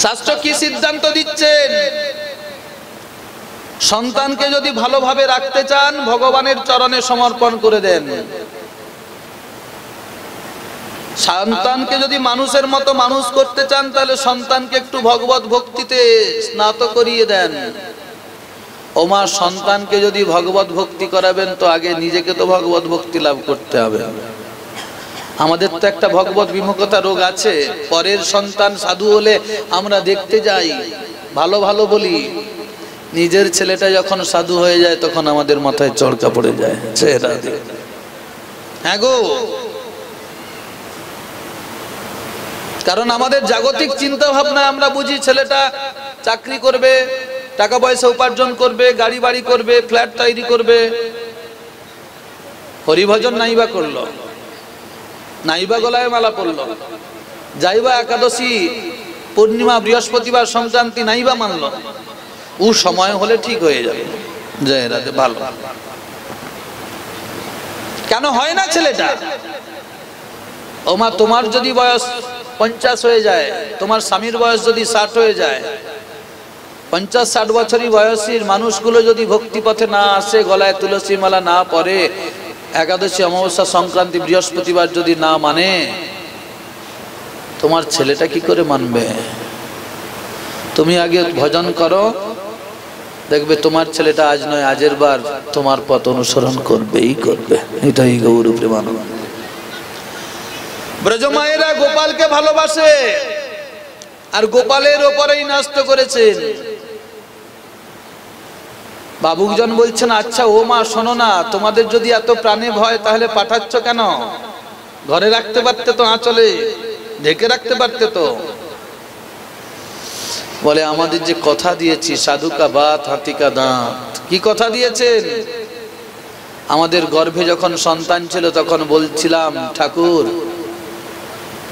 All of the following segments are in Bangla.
শাস্ত্র কি সিদ্ধান্ত দিচ্ছেন? সন্তানকে যদি ভালোভাবে রাখতে চান, ভগবানের চরণে সমর্পণ করে দেন। সন্তানকে যদি মানুষের মতো মানুষ করতে চান, তাহলে সন্তানকে একটু ভগবত ভক্তিতে স্নাত করিয়ে দেন। ও মা, সন্তানকে যদি ভগবত ভক্তি করাবেন, তো আগে নিজেকে তো ভগবত ভক্তি লাভ করতে হবে। আমাদের তো একটা ভগবত বিমুখতা রোগ আছে। পরের সন্তান সাধু হলে আমরা দেখতে যাই, ভালো ভালো বলি, নিজের ছেলেটা যখন সাধু হয়ে যায় তখন আমাদের মাথায় চড়কা পড়ে যায়। হ্যাঁ গো, কারণ আমাদের জাগতিক চিন্তা ভাবনা আমরা বুঝি ছেলেটা চাকরি করবে, টাকা পয়সা উপার্জন করবে, গাড়ি বাড়ি করবে, ফ্ল্যাট তৈরি করবে। হরিভজন নাইবা করলো, নাইবা গলায় মালা পড়লো, যাইবা একাদশী, পূর্ণিমা, বৃহস্পতিবার, সংক্রান্তি নাইবা মানলো, ও সময় হলে ঠিক হয়ে যাবে। জয় রাধে। ভালো কেন হয় না ছেলেটা? ও মা, তোমার যদি বয়স 50 হয়ে যায়, তোমার স্বামীর বয়স যদি 60 হয়ে যায়, 50-60 বছরই বয়সীর মানুষগুলো যদি ভক্তি পথে না আসে, গলায় তুলসী মালা না পরে, একাদশী, অমাবস্যা, সংক্রান্তি, বৃহস্পতিবার যদি না মানে, তোমার ছেলেটা কি করে মানবে? তুমি আগে ভজন করো, দেখবে তোমার ছেলেটা আজ নয় আজের বার তোমার পথ অনুসরণ করবেই করবে। এটাই গৌর প্রেমানন্দ। ব্রজমায়েরা গোপালকে ভালোবাসে, আর গোপালের ওপরেই নষ্ট করেছেন। বাবুজন বলছেন, আচ্ছা ও মা শোনো না, তোমাদের যদি এত প্রাণে ভয়, তাহলে পাঠাচ্ছ কেন? ঘরে রাখতে পারতে তো, আঁচলে ঢেকে রাখতে পারতে তো। বলে, আমাদের যে কথা দিয়েছি, সাধু কা বাত হাতি কা দাঁত। কি কথা দিয়েছেন? আমাদের গর্ভে যখন সন্তান ছিল তখন বলছিলাম, ঠাকুর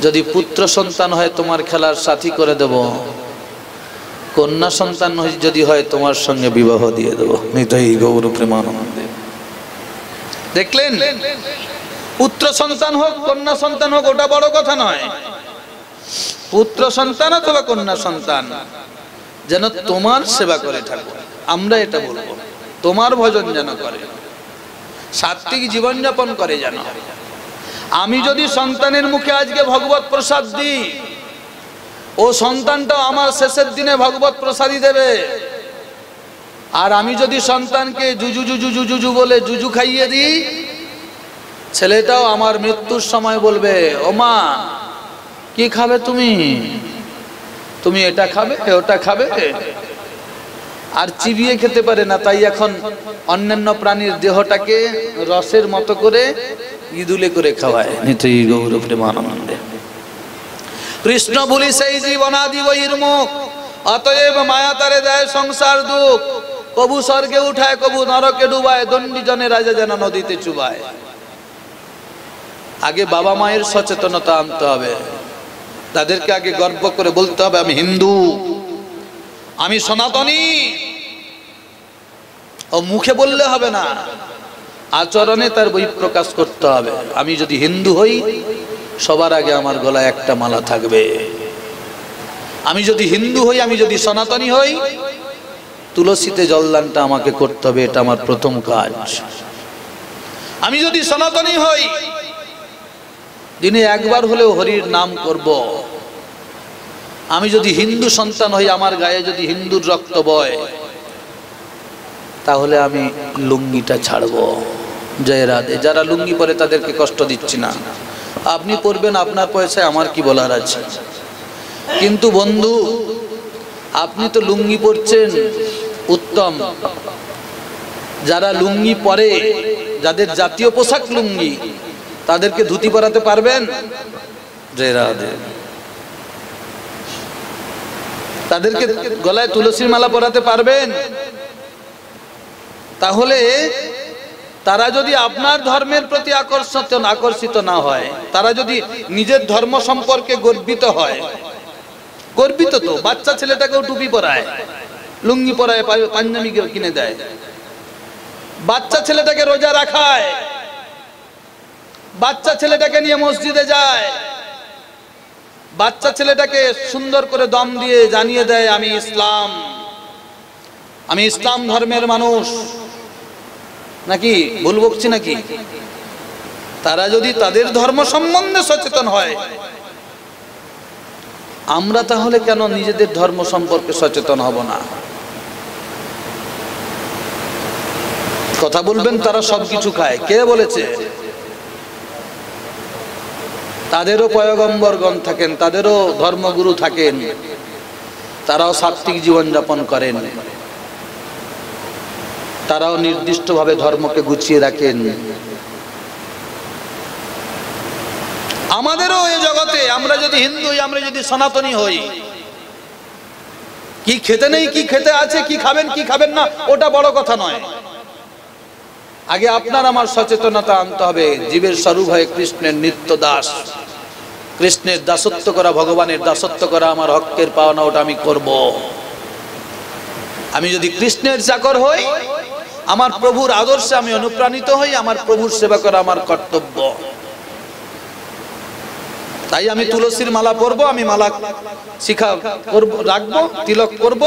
যদি পুত্র সন্তান হয় তোমার খেলার সাথী করে দেব, কন্যা সন্তান যদি হয় তোমার সঙ্গে বিবাহ দিয়ে দেব। নিতাই গৌর প্রেমানন্দে। দেখলেন, পুত্র সন্তান হোক কন্যা সন্তান হোক, ওটা বড় কথা নয়। পুত্র সন্তান অথবা কন্যা সন্তান যেন তোমার সেবা করে ঠাকুর, আমরা এটা বলবো। তোমার ভজন যেন করে, সাত্বিক জীবনযাপন করে যেন। আমি যদি সন্তানের মুখে আজকে ভগবত প্রসাদ দিই, ও সন্তানটাও আমার শেষের দিনে ভগবত প্রসাদই দেবে। আর আমি যদি সন্তানকে জুজু জুজু জুজু বলে জুজু খাইয়ে দিই, ছেলেটাও আমার মৃত্যুর সময় বলবে, ও মা কি খাবে তুমি? তুমি এটা খাবে, ওটা খাবে, আর চিবিয়ে খেতে পারে না। তাই এখন অন্যান্য প্রাণীর দেহটাকে রসের মতো করে ইদুলে করে খাওয়ায়। নিতাই গৌর প্রেমানন্দে। কৃষ্ণ বলি সেই জীবনাদি বহির্মুখ, অতএব মায়া তারে দেয় সংসার দুঃখ। কবু স্বর্গে উঠায়, কবু নরকে ডুবায়, দণ্ডী জনে রাজা যেন নদীতে চুবায়। আগে বাবা মায়ের সচেতনতা আনতে হবে। তাদেরকে আগে গর্ব করে বলতে হবে, আমি হিন্দু, আমি সনাতনী। ও মুখে বললে হবে না, আচরণে তার বহিঃপ্রকাশ করতে হবে। আমি যদি হিন্দু হই, সবার আগে আমার গলায় একটা মালা থাকবে। আমি যদি হিন্দু হই, আমি যদি সনাতনী হই, তুলসীতে জলদানটা আমাকে করতে হবে, এটা আমার প্রথম কাজ। আমি যদি সনাতনী হই, দিনে একবার হলেও হরির নাম করব। আমি যদি হিন্দু সন্তান হই, আমার গায়ে যদি হিন্দুর রক্ত বয়, তাহলে আমি লুঙ্গিটা ছাড়বো। জয় রাধে। যারা লুঙ্গি পরে তাদেরকে কষ্ট দিচ্ছি না, আপনি পরবেন আপনার পয়সায়, আমার কি বলার আছে। কিন্তু বন্ধু, আপনি তো লুঙ্গি পরছেন, উত্তম। যারা লুঙ্গি পরে, যাদের জাতীয় পোশাক লুঙ্গি, তাদেরকে ধুতি পরাতে পারবেন? জয় রাধে। তাদেরকে গলায় তুলসীর মালা পরাতে পারবেন? তাহলে তারা যদি আপনার ধর্মের প্রতি আকর্ষিত না হয়, তারা যদি নিজের ধর্ম সম্পর্কে গর্বিত হয়, গর্বিত তো বাচ্চা ছেলেটাকেও টুপি পরায়, লুঙ্গি পরায়, পাঞ্জাবি কিনে দেয়, বাচ্চা ছেলেটাকে রোজা রাখায়, বাচ্চা ছেলেটাকে নিয়ে মসজিদে যায়, বাচ্চা ছেলেটাকে সুন্দর করে দম দিয়ে জানিয়ে দেয় আমি ইসলাম ধর্মের মানুষ, নাকি ভুল বকছি নাকি? তারা যদি তাদের ধর্ম সম্বন্ধে সচেতন হয়, আমরা তাহলে কেন নিজেদের ধর্ম সম্পর্কে সচেতন হব না? কথা বলবেন তারা সবকিছু খায়, কে বলেছে? তাদেরও পয়গম্বরগণ থাকেন, তাদেরও ধর্মগুরু থাকেন, তারাও সাত্ত্বিক জীবনযাপন করেন, তারাও নির্দিষ্টভাবে ধর্মকে গুছিয়ে রাখেন। আমাদেরও এই জগতে, আমরা যদি হিন্দু হই, আমরা যদি সনাতনী হই, কি খেতে নেই, কি খেতে আছে, কি খাবেন কি খাবেন না, ওটা বড় কথা নয়। আগে আপনার আমার সচেতনতা আনতে হবে। জীবের স্বরূপ হয়ে কৃষ্ণের নিত্য দাস, কৃষ্ণের দাসত্ব করা, ভগবানের দাসত্ব করা আমার হকের পাওনা, ওটা আমি করব। আমি যদি কৃষ্ণের চাকর হই, আমার প্রভুর আদর্শে আমি অনুপ্রাণিত হই, আমার প্রভুর সেবা করা আমার কর্তব্য। তাই আমি তুলসীর মালা পরবো, আমি মালা শিখা করব, রাখবো, তিলক করব,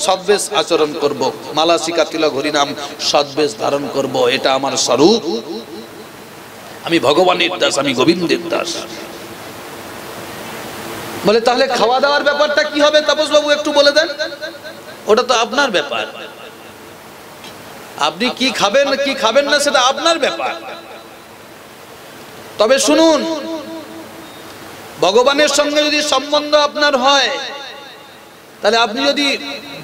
সদ্বেশ আচরণ করব, মালা শিখা তিলক হরিনাম সদ্বেশ ধারণ করব। এটা আমার স্বরূপ। আমি ভগবানের দাস, আমি গোবিন্দের দাস। বলে তাহলে খাওয়া দাওয়ার ব্যাপারটা কি হবে তাপস বাবু, একটু বলে দেন। ওটা তো আপনার ব্যাপার, আপনি কি খাবেন কি খাবেন না সেটা আপনার ব্যাপার। তবে শুনুন, ভগবানের সঙ্গে যদি সম্বন্ধ আপনার হয়, তাহলে আপনি যদি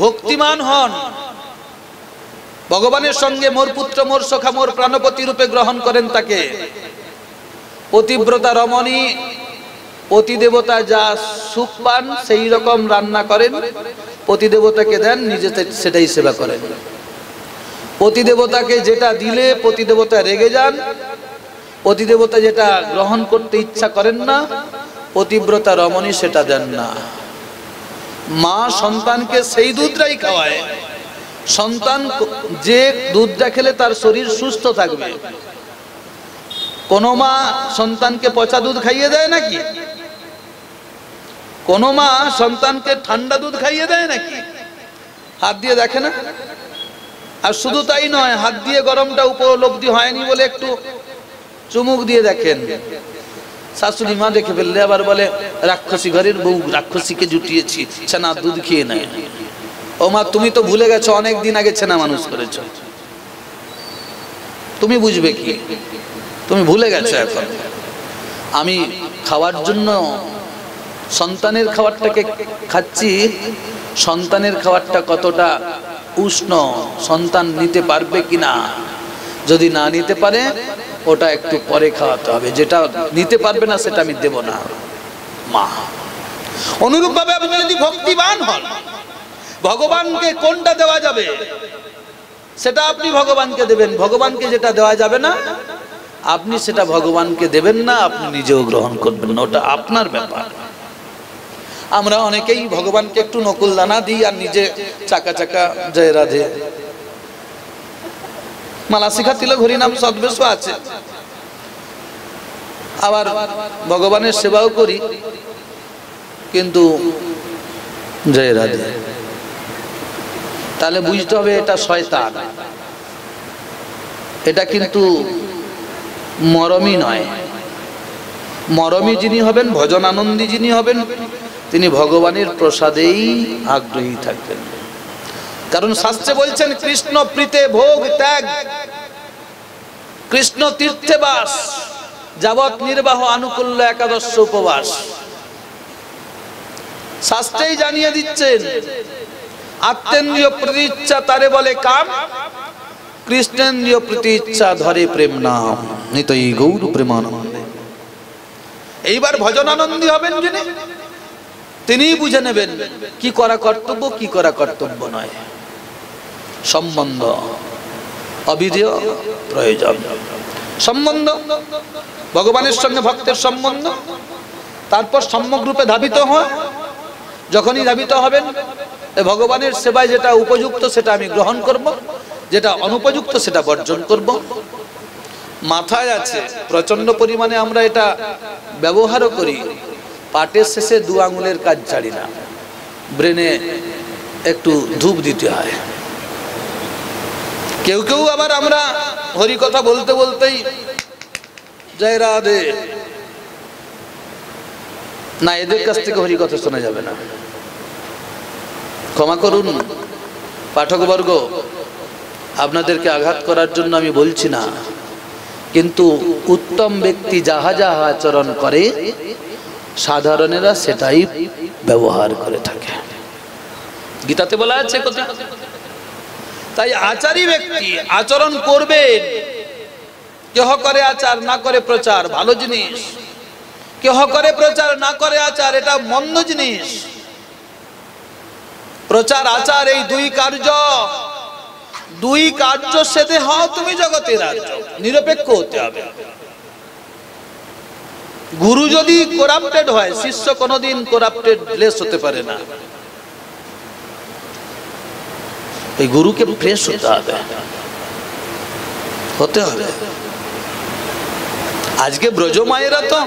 ভক্তিমান হন, ভগবানের সঙ্গে মোর পুত্র মোর সখা মোর প্রাণপতি রূপে গ্রহণ করেন তাকে, পতিব্রতা রমণী পতিদেবতা যা সুখ পান সেই রকম রান্না করেন, পতিদেবতাকে দেন, নিজে সেটাই সেবা করেন। পতিদেবতাকে যেটা দিলে পতিদেবতা রেগে যান, পতিদেবতা যেটা গ্রহণ করতে ইচ্ছা করেন না, পতিব্রতা রমণী সেটা দেন না। মা সন্তানকে সেই দুধটাই খাওয়ায়। সন্তান যে দুধটা খেলে তার শরীর সুস্থ থাকবে। কোন মা সন্তানকে পচা দুধ খাইয়ে দেয় নাকি? কোন মা সন্তানকে ঠান্ডা দুধ খাইয়ে দেয় নাকি? হাত দিয়ে দেখে না। আর শুধু তাই নয়, হাত দিয়ে গরমটা উপলব্ধি হয়নি বলে একটু চুমুক দিয়ে দেখেন। শাশুড়ি মা দেখে ফেললে আবার বলে, রাক্ষসী ঘরের বউ, রাক্ষসীকে জুটিয়েছি, ছানা দুধ খেয়ে নেয়। ও মা, তুমি তো ভুলে গেছো অনেক দিন আগে ছানা মানুষ করেছো, তুমি বুঝবে কি? তুমি ভুলে গেছো এখন। আমি খাওয়ার জন্য সন্তানের খাবারটাকে খাচ্ছি, সন্তানের খাবারটা কতটা উষ্ণ, সন্তান নিতে পারবে কিনা। যদি না নিতে পারে, ওটা একটু পরে খাওয়াতে হবে। যেটা নিতে পারবে না সেটা আমি দেব না মা। অনুরূপ ভাবে আপনি যদি ভক্তিবান হন, ভগবানকে কোনটা দেওয়া যাবে সেটা আপনি ভগবানকে দেবেন। ভগবানকে যেটা দেওয়া যাবে না, আপনি সেটা ভগবানকে দেবেন না, আপনি নিজেও গ্রহণ করবেন না, ওটা আপনার ব্যাপার। আমরা অনেকেই ভগবানকে একটু নকুল দানা দিই আর নিজে চাকা চাকা জয় রাধে, মালা শিখা তিলক হরিনাম সদ্বেশ আছে, আবার ভগবানের সেবাও করি, কিন্তু জয় রাধে। তাহলে বুঝতে হবে এটা শয়তান, এটা কিন্তু মরমী নয়। মরমী যিনি হবেন, ভজন আনন্দী যিনি হবেন, তিনি ভগবানের প্রসাদেই আগ্রহী থাকবেন। কারণ শাস্ত্রে বলছেন, কৃষ্ণ প্রীতে ভোগ ত্যাগ, কৃষ্ণ তীর্থে বাস, যাবৎ নির্বাহ আনুকূল্য একাদশ উপবাস। শাস্ত্রেই জানিয়ে দিচ্ছেন, আত্মেন্দ্রিয় প্রীতি ইচ্ছা তারে বলে কাম, কৃষ্ণেন্দ্রিয় প্রীতি ইচ্ছা ধরে প্রেম নাম, নিতই গৌর প্রেমানন্দে। এইবার ভজনানন্দী হবেন যিনি, তিনিই বুঝে নেবেন কি করা কর্তব্য, কি করা কর্তব্য নয়। সম্বন্ধ অবিধেয় প্রয়োজন। সম্বন্ধ ভগবানের সঙ্গে ভক্তের সম্বন্ধ, তারপর সম্যক রূপে ধাবিত হয়। যখনই ধাবিত হবেন, ভগবানের সেবায় যেটা উপযুক্ত সেটা আমি গ্রহণ করব, যেটা অনুপযুক্ত সেটা বর্জন করব। মাথায় আছে, প্রচন্ড পরিমাণে আমরা এটা ব্যবহারও করি। পাটের শেষে 2 আঙুলের কাজ ছাড়ি না, ব্রেনে একটু ধূপ দিতে হয়। কেউ কেউ আবার আমরা হরি কথা বলতে বলতেই জয় রাধে, না, এদের কাছ থেকে হরি কথা শোনা যাবে না। ক্ষমা করুন পাঠকবর্গ, আপনাদেরকে আঘাত করার জন্য আমি বলছি না, কিন্তু উত্তম ব্যক্তি যাহা যাহা আচরণ করে সাধারণেরা সেটাই ব্যবহার করে থাকে। গীতাতে বলা আছে কথা। তাই আচারী ব্যক্তি আচরণ করবেন। কেহ করে আচার না করে প্রচার, ভালো জিনিস। কেহ করে প্রচার না করে আচার, এটা মন্দ জিনিস। প্রচার আচার এই দুই কার্য সেদে হও তুমি জগতের আর্য। নিরপেক্ষ হতে হবে। গুরু যদি করাপ্টেড হয়, শিষ্য কোনোদিন করাপ্টেড লেস হতে পারে না। এই গুরুকে ফ্রেশ হতে হবে। আজকে ব্রজমায়েরা তো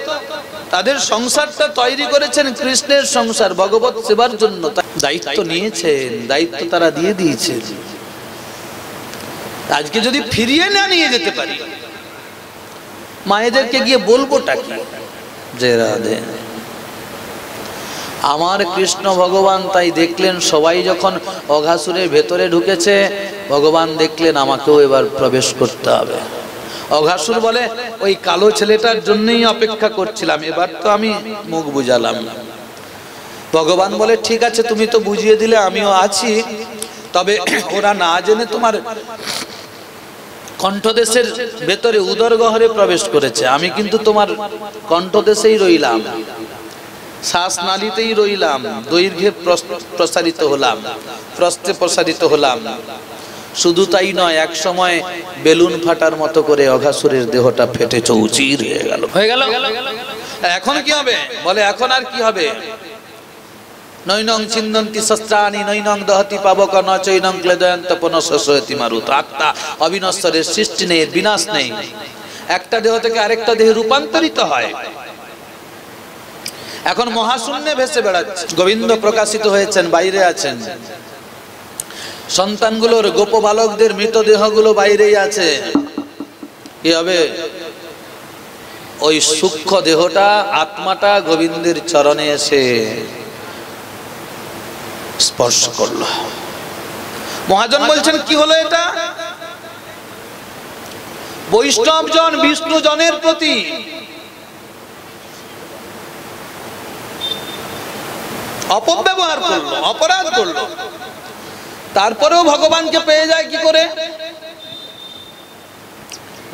তাদের সংসারটা তৈরি করেছেন কৃষ্ণের সংসার, ভগবত সেবার জন্য দায়িত্ব নিয়েছেন, দায়িত্ব তারা দিয়ে দিয়েছেন। আজকে যদি ফিরিয়ে না নিয়ে যেতে পারি, মায়েদেরকে গিয়ে বলবোটা কি? যে রাধে আমার কৃষ্ণ ভগবান। তাই দেখলেন সবাই যখন অঘাসুরের ভেতরে ঢুকেছে, ভগবান দেখলেন আমাকেও এবার প্রবেশ করতে হবে। অঘাসুর বলে ওই কালো ছেলেটার জন্যই অপেক্ষা করছিলাম, এবার তো আমি মুখ বুঝালাম। ভগবান বলে ঠিক আছে, তুমি তো বুঝিয়ে দিলে, আমিও আছি। তবে ওরা না জেনে তোমার কণ্ঠদেশের ভেতরে উদর গহরে প্রবেশ করেছে, আমি কিন্তু তোমার কণ্ঠদেশেই রইলাম, শ্বাসনালীতেই রইলাম, দৈর্ঘ্যে প্রসারিত হলাম, প্রস্থে প্রসারিত হলাম। শুধু তাই নয়, এক সময় বেলুন ফাটার মতো করে অঘাসুরের দেহটা ফেটে চৌচির হয়ে গেল। এখন কি হবে? বলে এখন আর কি হবে? নৈনং চিন্দন্তি শস্ত্রাণি নৈনং দহতি পাবক ন চৈনং ক্লেদয়ন্ত পুনঃসসয়তি মারুত। আত্মা অবিনশ্বরের সৃষ্টি নেই, বিনাশ নেই। একটা দেহ থেকে আরেকটা দেহে রূপান্তরিত হয়। এখন মহাশূন্যে ভেসে বেড়াচ্ছে। গোবিন্দ প্রকাশিত হয়েছেন, বাইরে আছেন। সন্তানগুলোর গোপ বালকদের মৃতদেহগুলো বাইরেই আছে। কি হবে? ওই সূক্ষ্ম দেহটা, আত্মাটা গোবিন্দের চরণে এসে স্পর্শ করলো। মহাজন বলছেন কি হলো এটা? বৈষ্ণব জন বিষ্ণু জনের প্রতি অপব্যবহার করলো, অপরাধ করলো। তারপরেও ভগবানকে পেয়ে যায় কি করে?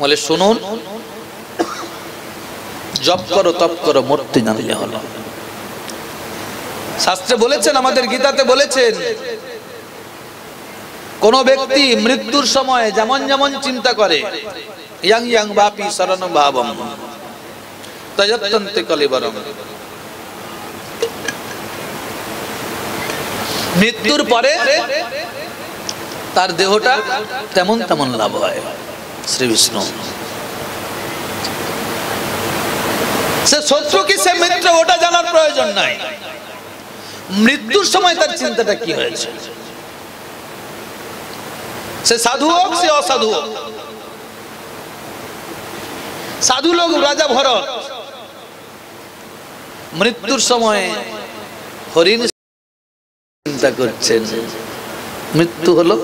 বলে শুনুন, জপ করো তপ করো, মূর্তি জানলে হলো। শাস্ত্রে বলেছেন, আমাদের গীতাতে বলেছেন, কোন ব্যক্তি মৃত্যুর সময় যেমন যেমন চিন্তা করে, ইয়াং ইয়াং বাপি শরণ ভাবম তয়ত্যন্তে কলিবরম, মৃত্যুর পরে তার দেহটা তেমন তেমন লাভ হয়। শ্রী বিষ্ণু সে শত্রু কি সে মিত্র, ওটা জানার প্রয়োজন নাই। মৃত্যুর সময় তার চিন্তাটা কি হয়েছে, সে সাধু হোক সে অসাধু হোক। সাধু লোক রাজা ভরত মৃত্যুর সময় হরিণ চিন্তা করছেন, মৃত্যু হলো,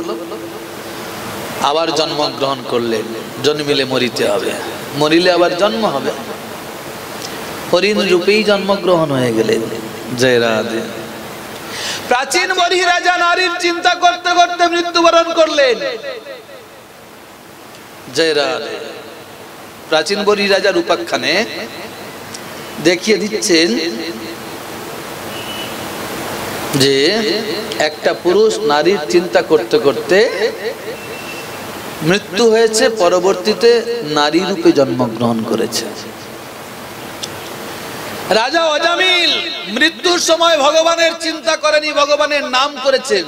আবার জন্মগ্রহণ করলেন, জন্মিলে মরিতে হবে, মরিলে আবার জন্ম হবে। হরিণ রূপেই জন্মগ্রহণ হয়ে গেলেন। জয় রাধে। প্রাচীন বরি রাজা নারীর চিন্তা করতে করতে মৃত্যুবরণ করলেন। জয় রাধে। প্রাচীন বরি রাজার উপাখ্যানে দেখিয়ে দিচ্ছেন যে একটা পুরুষ নারীর চিন্তা করতে করতে মৃত্যু হয়েছে, পরবর্তীতে নারী রূপে জন্মগ্রহণ করেছে। রাজা অজামিল মৃত্যুর সময় ভগবানের চিন্তা করেনি, ভগবানের নাম করেছেন,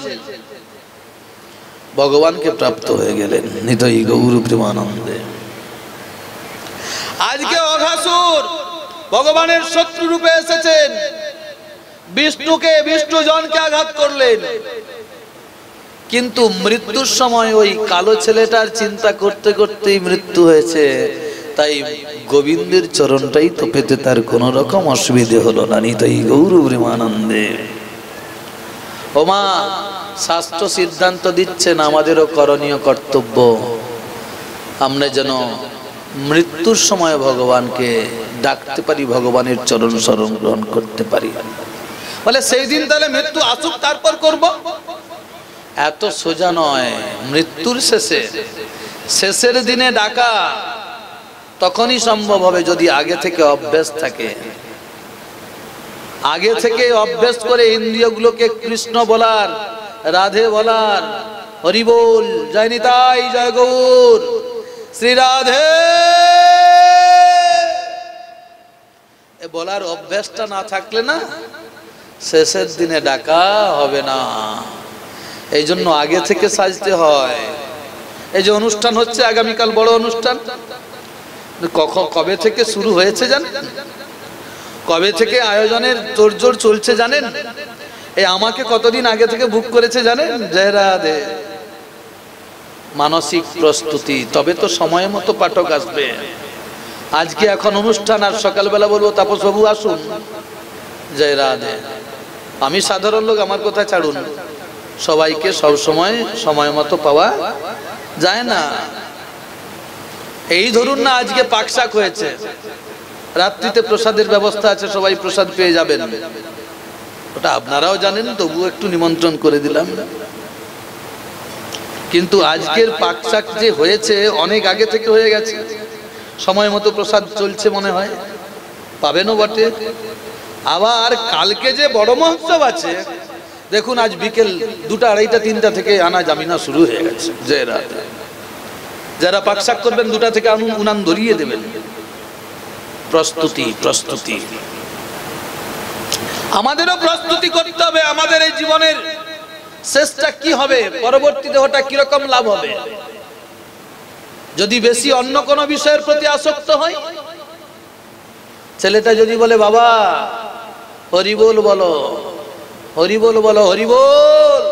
ভগবানকে প্রাপ্ত হয়ে গেলেন। নিতাই গৌর প্রেমানন্দে। আজকে অঘাসুর ভগবানের শত্রু রূপে এসেছেন, বিষ্ণুকে বিষ্ণু জনকে আঘাত করলেন, কিন্তু মৃত্যুর সময় ওই কালো ছেলেটার চিন্তা করতে করতেই মৃত্যু হয়েছে। তাই গোবিন্দের চরণটাই তো পেতে তার কোন রকম অসুবিধে হলো না। তাই গৌরবরেমানন্দে ওমা শাস্ত্র সিদ্ধান্ত দিচ্ছেন আমাদেরও করণীয় কর্তব্য, আমরা যেন মৃত্যুর সময় ভগবানকে ডাকতে পারি, ভগবানের চরণ শরণ গ্রহণ করতে পারি। বলে সেই দিন তাহলে মৃত্যু আসুক তারপর করব, এত সোজা নয়। মৃত্যুর শেষের দিনে ডাকা তখনই সম্ভব হবে যদি আগে থেকে অভ্যাস থাকে, আগে থেকে অভ্যাস করে ইন্দ্রিয়গুলোকে কৃষ্ণ বলার, রাধে বলার, হরি বল, জয় নিতাই, জয় গৌর, শ্রী রাধে এ বলার অভ্যাসটা না থাকলে না শেষের দিনে ডাকা হবে না। এই জন্য আগে থেকে সাজতে হয়। এই যে অনুষ্ঠান হচ্ছে আগামীকাল বড় অনুষ্ঠান, কবে থেকে শুরু হয়েছে জানেন? কবে থেকে আয়োজনের তোড়জোড় চলছে জানেন? এই আমাকে কতদিন আগে থেকে বুক করেছে জানেন? জয় রাধে। মানসিক প্রস্তুতি, তবে তো সময় মতো পাঠক আসবে। আজকে এখন অনুষ্ঠান, আর সকালবেলা বলবো তাপস বাবু আসুন, জয় রাধে। আমি সাধারণ লোক, আমার কথা ছাড়ুন, সবাইকে সব সময় সময় মতো পাওয়া যায় না। এই ধরুন না আজকে পাকশাক হয়েছে, রাত্রিতে প্রসাদের ব্যবস্থা আছে, সবাই প্রসাদ পেয়ে যাবেন, ওটা আপনারাও জানেন, তবু একটু নিমন্ত্রণ করে দিলাম। কিন্তু আজকের পাকশাক যে হয়েছে অনেক আগে থেকে হয়ে গেছে, সময় মতো প্রসাদ চলছে মনে হয়, পাবেনও বটে। আবার কালকে যে বড় মহোৎসব আছে, দেখুন আজ বিকেল 2টা, 2:30, 3টা থেকে আনা জামিনা শুরু হয়ে গেছে। জয় রাধে। যারা পাকশাক করবেন 2টা থেকে উনান ধরিয়ে দেবেন। প্রস্তুতি, প্রস্তুতি, আমাদেরও প্রস্তুতি করতে হবে। আমাদের এই জীবনের শেষটা কি হবে, পরবর্তী দেহটা কিরকম লাভ হবে। যদি বেশি অন্য কোনো বিষয়ের প্রতি আসক্ত হয়, ছেলেটা যদি বলে বাবা হরি বল বলো, হরি বল বলো, হরি বল,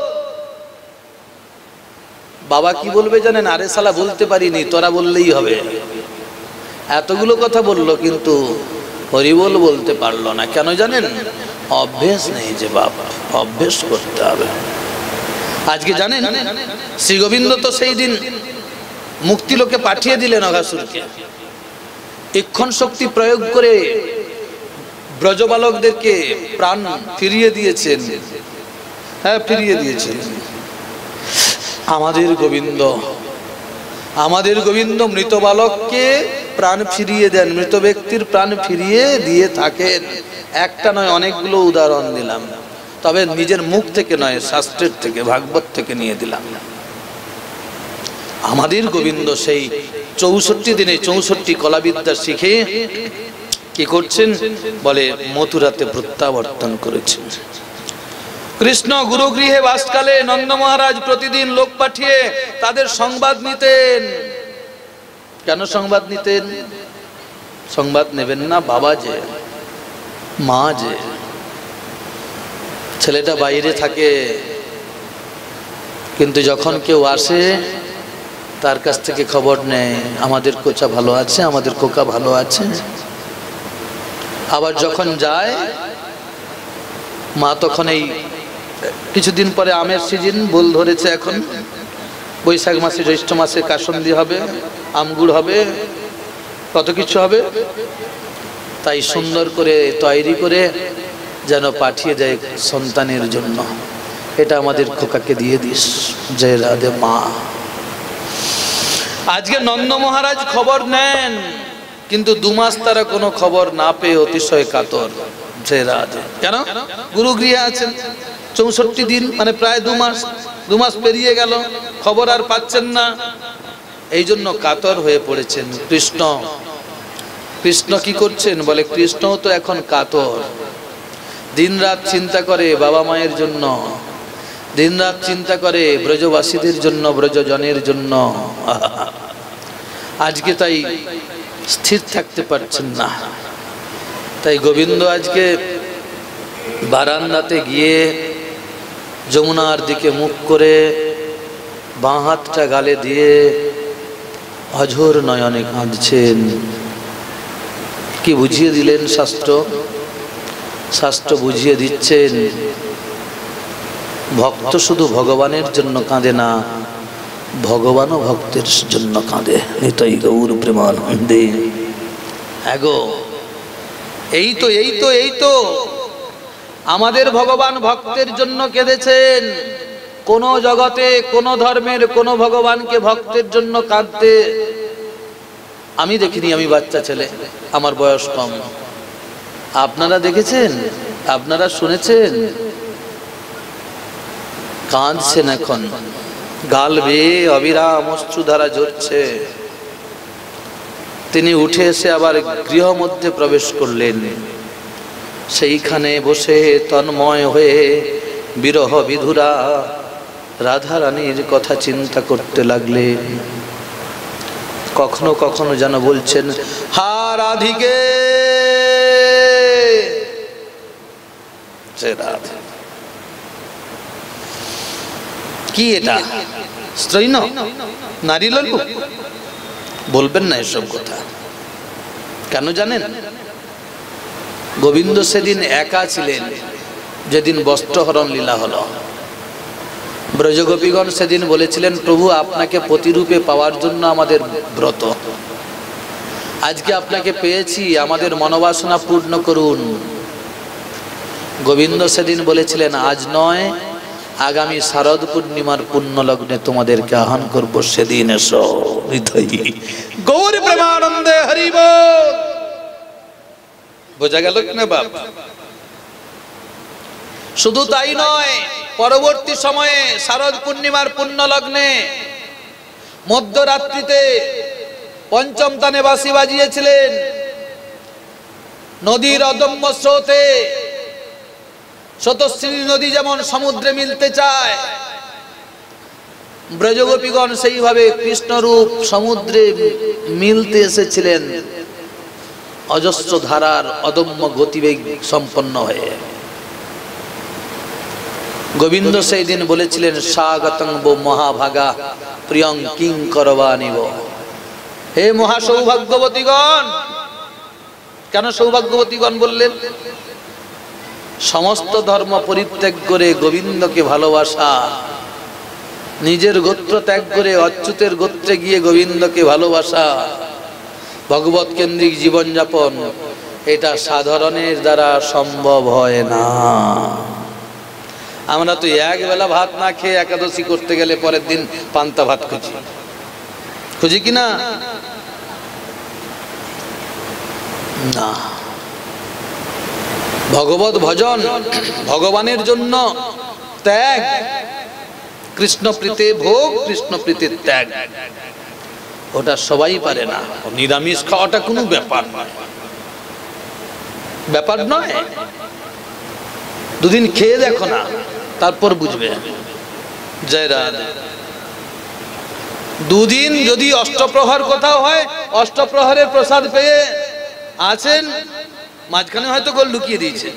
বাবা কি বলবে জানেন? আরে শালা বলতে পারিনি, তোরা বললেই হবে। এতগুলো কথা বললো কিন্তু হরি বল বলতে পারলো না। কেন জানেন? অভ্যেস নেই। যে বাবা অভ্যেস করতে হবে। আজকে জানেন শ্রী গোবিন্দ তো সেই দিন মুক্তি লোকে পাঠিয়ে দিলেন অঘাসুরকে। ইক্ষণ শক্তি প্রয়োগ করে ব্রজবালকদেরকে প্রাণ ফিরিয়ে দিয়েছেন। হ্যাঁ, ফিরিয়ে দিয়েছেন। আমাদের গোবিন্দ, আমাদের গোবিন্দ মৃত বালককে প্রাণ ফিরিয়ে দেন, মৃত ব্যক্তির প্রাণ ফিরিয়ে দিয়ে থাকেন। একটা নয়, অনেকগুলো উদাহরণ দিলাম, তবে নিজের মুখ থেকে নয়, শাস্ত্রের থেকে, ভাগবত থেকে নিয়ে দিলাম। আমাদের গোবিন্দ সেই 64 দিনে 64 কলাবিদ্যা শিখে কি করছেন? বলে মথুরাতে প্রত্যাবর্তন করেছেন। কৃষ্ণ গুরুগৃহে বাসকালে নন্দ মহারাজ প্রতিদিন লোক পাঠিয়ে তাদের সংবাদ নিতেন। কেন সংবাদ নিতেন? সংবাদ নেবেন না বাবা যে, মা যে, ছেলেটা বাইরে থাকে, কিন্তু যখন কেউ আসে তার কাছ থেকে খবর নেয়, আমাদের কোচা ভালো আছে, আমাদের কোকা ভালো আছে। আবার যখন যায় মা, তখন এই কিছুদিন পরে আমের সিজন, বোল ধরেছে এখন, বৈশাখ মাসে জ্যৈষ্ঠ মাসে কাসন্দি হবে, আমগুড় হবে, কত কিছু হবে। তাই সুন্দর করে তৈরি করে যেন পাঠিয়ে দেয় সন্তানের জন্য, এটা আমাদের খোকাকে দিয়ে দিস। জয় রাধে মা। আজকে নন্দ মহারাজ খবর নেন, কিন্তু 2 মাস তারা কোনো খবর না পেয়ে অতিশয় কাতর। জয় রাধে। কেন? গুরুগৃহে আছেন 64 দিন, মানে প্রায় 2 মাস। 2 মাস পেরিয়ে গেল, খবর আর পাচ্ছেন না, এই জন্য কাতর হয়ে পড়েছেন। কৃষ্ণ, কৃষ্ণ কি করছেন? বলে কৃষ্ণ তো এখন কাতর, দিনরাত চিন্তা করে বাবা মায়ের জন্য, দিনরাত চিন্তা করে ব্রজবাসীদের জন্য, ব্রজজনের জন্য। আজকে তাই স্থির থাকতে পারছেন না। তাই গোবিন্দ আজকে বারান্দাতে গিয়ে যমুনার দিকে মুখ করে বাঁ হাতটা গালে দিয়ে অঝোর নয়নে কাঁদছেন। কি বুঝিয়ে দিলেন শাস্ত্র? শাস্ত্র বুঝিয়ে দিচ্ছেন, ভক্ত শুধু ভগবানের জন্য কাঁদে না, ভগবানও ভক্তের জন্য কাঁদে। নিতাই গৌর প্রেমানন্দে। এগো এই তো আমাদের ভগবান ভক্তের জন্য কেঁদেছেন। কোন জগতে কোন ধর্মের কোন ভগবানকে ভক্তের জন্য কাঁদতে আমি দেখিনি। আমি বাচ্চা ছেলে, আমার বয়স কম। আপনারা দেখেছেন? আপনারা শুনেছেন? কাঁদছেন এখন, গাল বেয়ে অবিরাম অশ্রুধারা ঝরছে। তিনি উঠে এসে আবার গৃহ মধ্যে প্রবেশ করলেন। সেইখানে বসে তন্ময় হয়ে বিরহ বিধুরা রাধা রানীর কথা চিন্তা করতে লাগলেন। কখনো কখনো যেন বলছেন, হা রাধিকে। কি এটা? স্ত্রৈণ নারী লোক বলবেন না এসব কথা। কেন জানেন? গোবিন্দ সেদিন একা ছিলেন যেদিন বস্ত্রহরণ লীলা হলো। ব্রজগোপীগণ সেদিন বলেছিলেন, প্রভু আপনাকে প্রতিরূপে পাওয়ার জন্য আমাদের ব্রত। আজকে আপনাকে পেয়েছি, আমাদের মনোবাসনা পূর্ণ করুন। গোবিন্দ সেদিন বলেছিলেন, আজ নয়, আগামী শারদ পূর্ণিমার পুণ্য লগ্নে তোমাদেরকে আহ্বান করবো, সেদিন এসো। গৌর প্রেমানন্দে হরি বল। বোঝা গেল কিনা বাপ? শুধু তাই নয়, পরবর্তী সময়ে শারদ পূর্ণিমার পুণ্য লগ্নে মধ্যরাত্রিতে পঞ্চম তানে বাঁশি বাজিয়েছিলেন। নদীর অদম্য স্রোতে স্রোতস্বিনী নদী যেমন সমুদ্রে মিলতে চায়, ব্রজগোপীগণ সেইভাবে কৃষ্ণরূপ সমুদ্রে মিলতে এসেছিলেন অজস্র ধারার অদম্য গতিবেগ সম্পন্ন হয়ে। গোবিন্দ সেই দিন বলেছিলেন, স্বাগতং বো মহাভাগা প্রিয়ং কিং করবানিব। হে মহা সৌভাগ্যবতীগণ। কেন সৌভাগ্যবতীগণ বললেন? সমস্ত ধর্ম পরিত্যাগ করে গোবিন্দকে ভালোবাসা, নিজের গোত্র ত্যাগ করে অচ্যুতের গোত্রে গিয়ে গোবিন্দকে ভালোবাসা, ভগবত কেন্দ্রিক জীবনযাপন, এটা সাধারণের দ্বারা সম্ভব হয় না। আমরা তো এক বেলা ভাত না খেয়ে একাদশী করতে গেলে পরের দিন পান্তা ভাত খুঁজি কিনা? না। ভগবত ভজন, ভগবানের জন্য ত্যাগ, কৃষ্ণ প্রীতে ভোগ, কৃষ্ণ প্রীতির ত্যাগ, ওটা সবাই পারে না। নিরামিষ খাওয়াটা কোনো ব্যাপার নয়, ব্যাপার নয়। দুদিন খেয়ে দেখো না, তারপর বুঝবে। জয় রাধে। দুদিন যদি অষ্টপ্রহর কোথাও হয়, অষ্টপ্রহরের প্রসাদ পেয়ে আছেন, মাঝখানে হয়তো গোল লুকিয়ে দিয়েছে,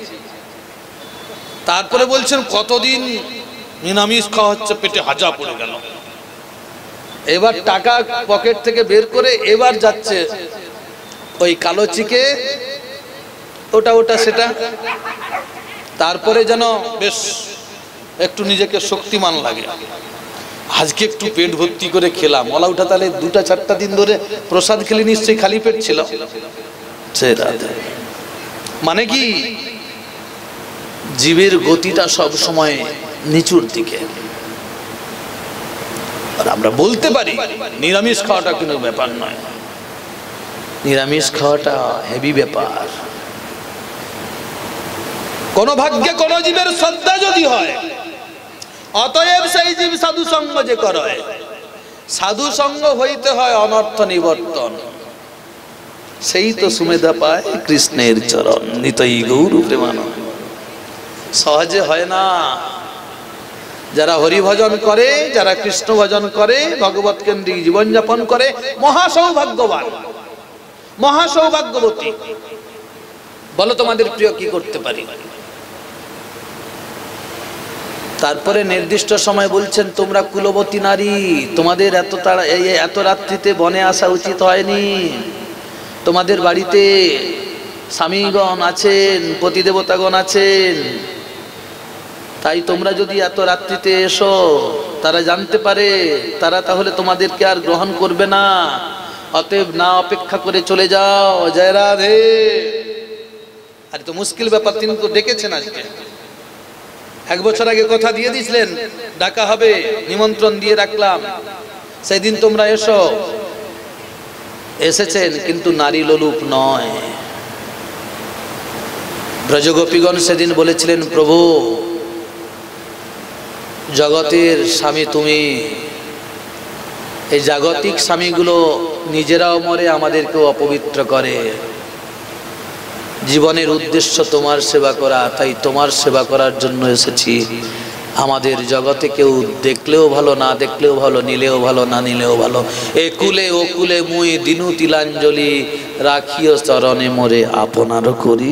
তারপরে বলছেন কতদিন নিরামিষ খাওয়া হচ্ছে, পেটে হাজা পড়ে গেল। এবার টাকা পকেট থেকে বের করে এবার যাচ্ছে ওই কালো চিকে, ওটা সেটা, তারপরে যেন বেশ একটু নিজেকে শক্তিমান লাগে। আজকে একটু পেট ভর্তি করে খেলাম, ওলা উঠা তাহলে 2-4টা দিন ধরে প্রসাদ খেলে নিশ্চয়ই খালি পেট ছিল। মানে কি, জীবের গতিটা সব সময় নিচুর দিকে। আর আমরা বলতে পারি নিরামিষ খাওয়াটা কোনো ব্যাপার নয়, নিরামিষ খাওয়াটা হেভি ব্যাপার। কোন ভাগ্যে কোন জীবের শ্রদ্ধা যদি হয়, অতএব সেই জীব সাধু সঙ্গ যে করে, সাধু সঙ্গ হইতে হয় অনর্থ নিবর্তন। সেই তো সুমেধা পায় কৃষ্ণের চরণ। নিতাই গৌর প্রেমানন্দ। সহজে হয় না। যারা হরি ভজন করে, যারা কৃষ্ণ ভজন করে, ভগবত কেন্দ্রিক জীবনযাপন করে, মহা সৌভাগ্যবান, মহা সৌভাগ্যবতী। বলো তোমাদের প্রিয় কি করতে পারি। তারপরে নির্দিষ্ট সময় বলছেন তোমরা কুলবতী নারী, তোমাদের এত রাত্রিতে বনে আসা উচিত হয়নি। তোমাদের বাড়িতে স্বামীগণ আছেন, পতিদেবতাগণ আছেন, তাই তোমরা যদি এত রাত্রিতে এসো তারা জানতে পারে, তারা তাহলে তোমাদেরকে আর গ্রহণ করবে না। অতএব না অপেক্ষা করে চলে যাও। জয় রাধে। আর তো মুশকিল ব্যাপার, তিনি তো ডেকেছেন আজকে। 1 বছর আগে কথা দিয়ে দিয়েছিলেন ডাকা হবে, নিমন্ত্রণ দিয়ে রাখলাম, সেদিন তোমরা এসো। এসেছেন কিন্তু নারী লোলুপ নয়। ব্রজগোপীগণ সেদিন বলেছিলেন প্রভু জগতের স্বামী তুমি। এই জাগতিক স্বামীগুলো নিজেরাও মরে, আমাদেরকেও অপবিত্র করে। জীবনের উদ্দেশ্য তোমার সেবা করা, তাই তোমার সেবা করার জন্য এসেছি। আমাদের জগতে কেউ দেখলেও ভালো, না দেখলেও ভালো, নিলেও ভালো, না নিলেও ভালো। একুলে ওকুলে মুই দিনু তিলাঞ্জলি, রাখিও চরণে মোরে আপনার করি।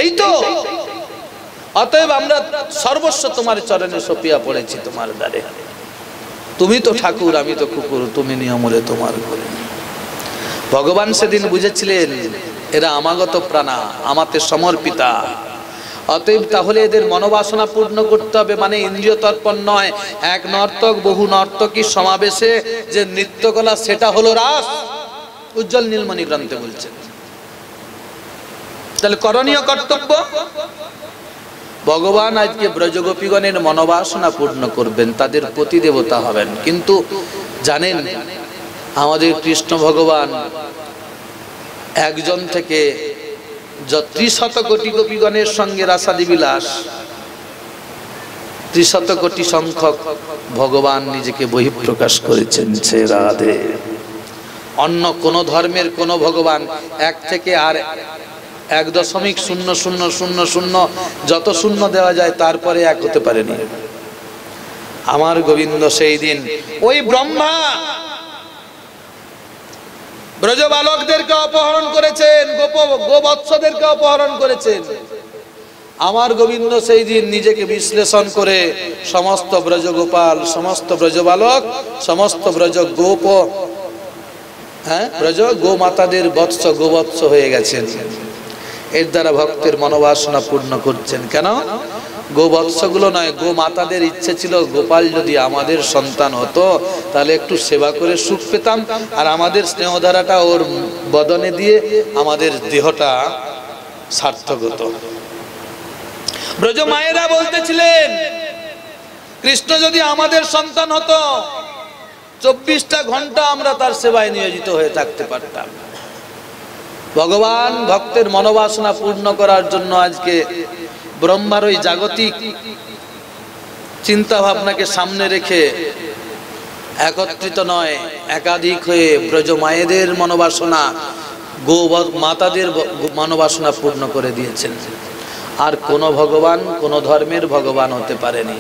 এই তো। অতএব আমরা সর্বস্ব তোমার চরণে সপিয়া পড়েছি, তোমার দ্বারে। তুমি তো ঠাকুর, আমি তো কুকুর, তুমি নিয়মরে তোমার করে। ভগবান সেদিন বুঝেছিলেন এরা আমাগত প্রাণা, আমাতে সমর্পিতা। অতএব তাহলে এদের মনোবাসনা পূর্ণ করতে হবে। মানে ইন্দ্রিয় তর্পণ নয়, এক নর্তক বহু নর্তকী সমাবেশে যে নৃত্যকলা, সেটা হলো রাস। উজ্জ্বল নীলমণি গ্রন্থে বলছেন। তাহলে করণীয় কর্তব্য, ভগবান আজকে ব্রজগোপীগণের মনোবাসনা পূর্ণ করবেন, তাদের প্রতিদেবতা হবেন। কিন্তু জানেন আমাদের কৃষ্ণ ভগবান একজন থেকে 300 কোটি গোপীগণের সঙ্গে রাসাদি বিলাস, 300 কোটি সংখ্যক ভগবান নিজেকে বহিঃপ্রকাশ করেছেন। সে রাধে। অন্য কোন ধর্মের কোন ভগবান 1 থেকে আর 1.0000 যত শূন্য দেওয়া যায় তারপরে 1 হতে পারেনি। আমার গোবিন্দ সেই দিন ওই ব্রহ্মা ব্রজবালকদেরকে অপহরণ করেছেন, গোবৎসদেরকে অপহরণ করেছেন। আমার গোবিন্দ সেই দিন নিজেকে বিশ্লেষণ করে সমস্ত ব্রজগোপাল, সমস্ত ব্রজবালক, সমস্ত ব্রজ গোপ, ব্রজ গোমাতাদের বৎস, গোবৎস হয়ে গেছেন। এর দ্বারা ভক্তের মনোবাসনা পূর্ণ করছেন। কেন? গোবৎসগুলো নয়, গোমাতাদের ইচ্ছে ছিল গোপাল যদি আমাদের সন্তান হতো তাহলে একটু সেবা করে সুখ পেতাম, আর আমাদের স্নেহধারাটা ওর বদনে দিয়ে আমাদের দেহটা সার্থক হতো। ব্রজ মায়েরা বলতেছিলেন কৃষ্ণ যদি আমাদের সন্তান হতো 24টা ঘন্টা আমরা তার সেবায় নিয়োজিত হয়ে থাকতে পারতাম। ভগবান ভক্তের মনোবাসনা পূর্ণ করার জন্য আজকে ব্রহ্মার ওই জাগতিক চিন্তা ভাবনাকে সামনে রেখে একত্রিত নয়, একাধিক হয়ে ব্রজ মায়েদের মনোবাসনা, গো মাতাদের মনোবাসনা পূর্ণ করে দিয়েছেন। আর কোন ভগবান কোন ধর্মের ভগবান হতে পারেনি।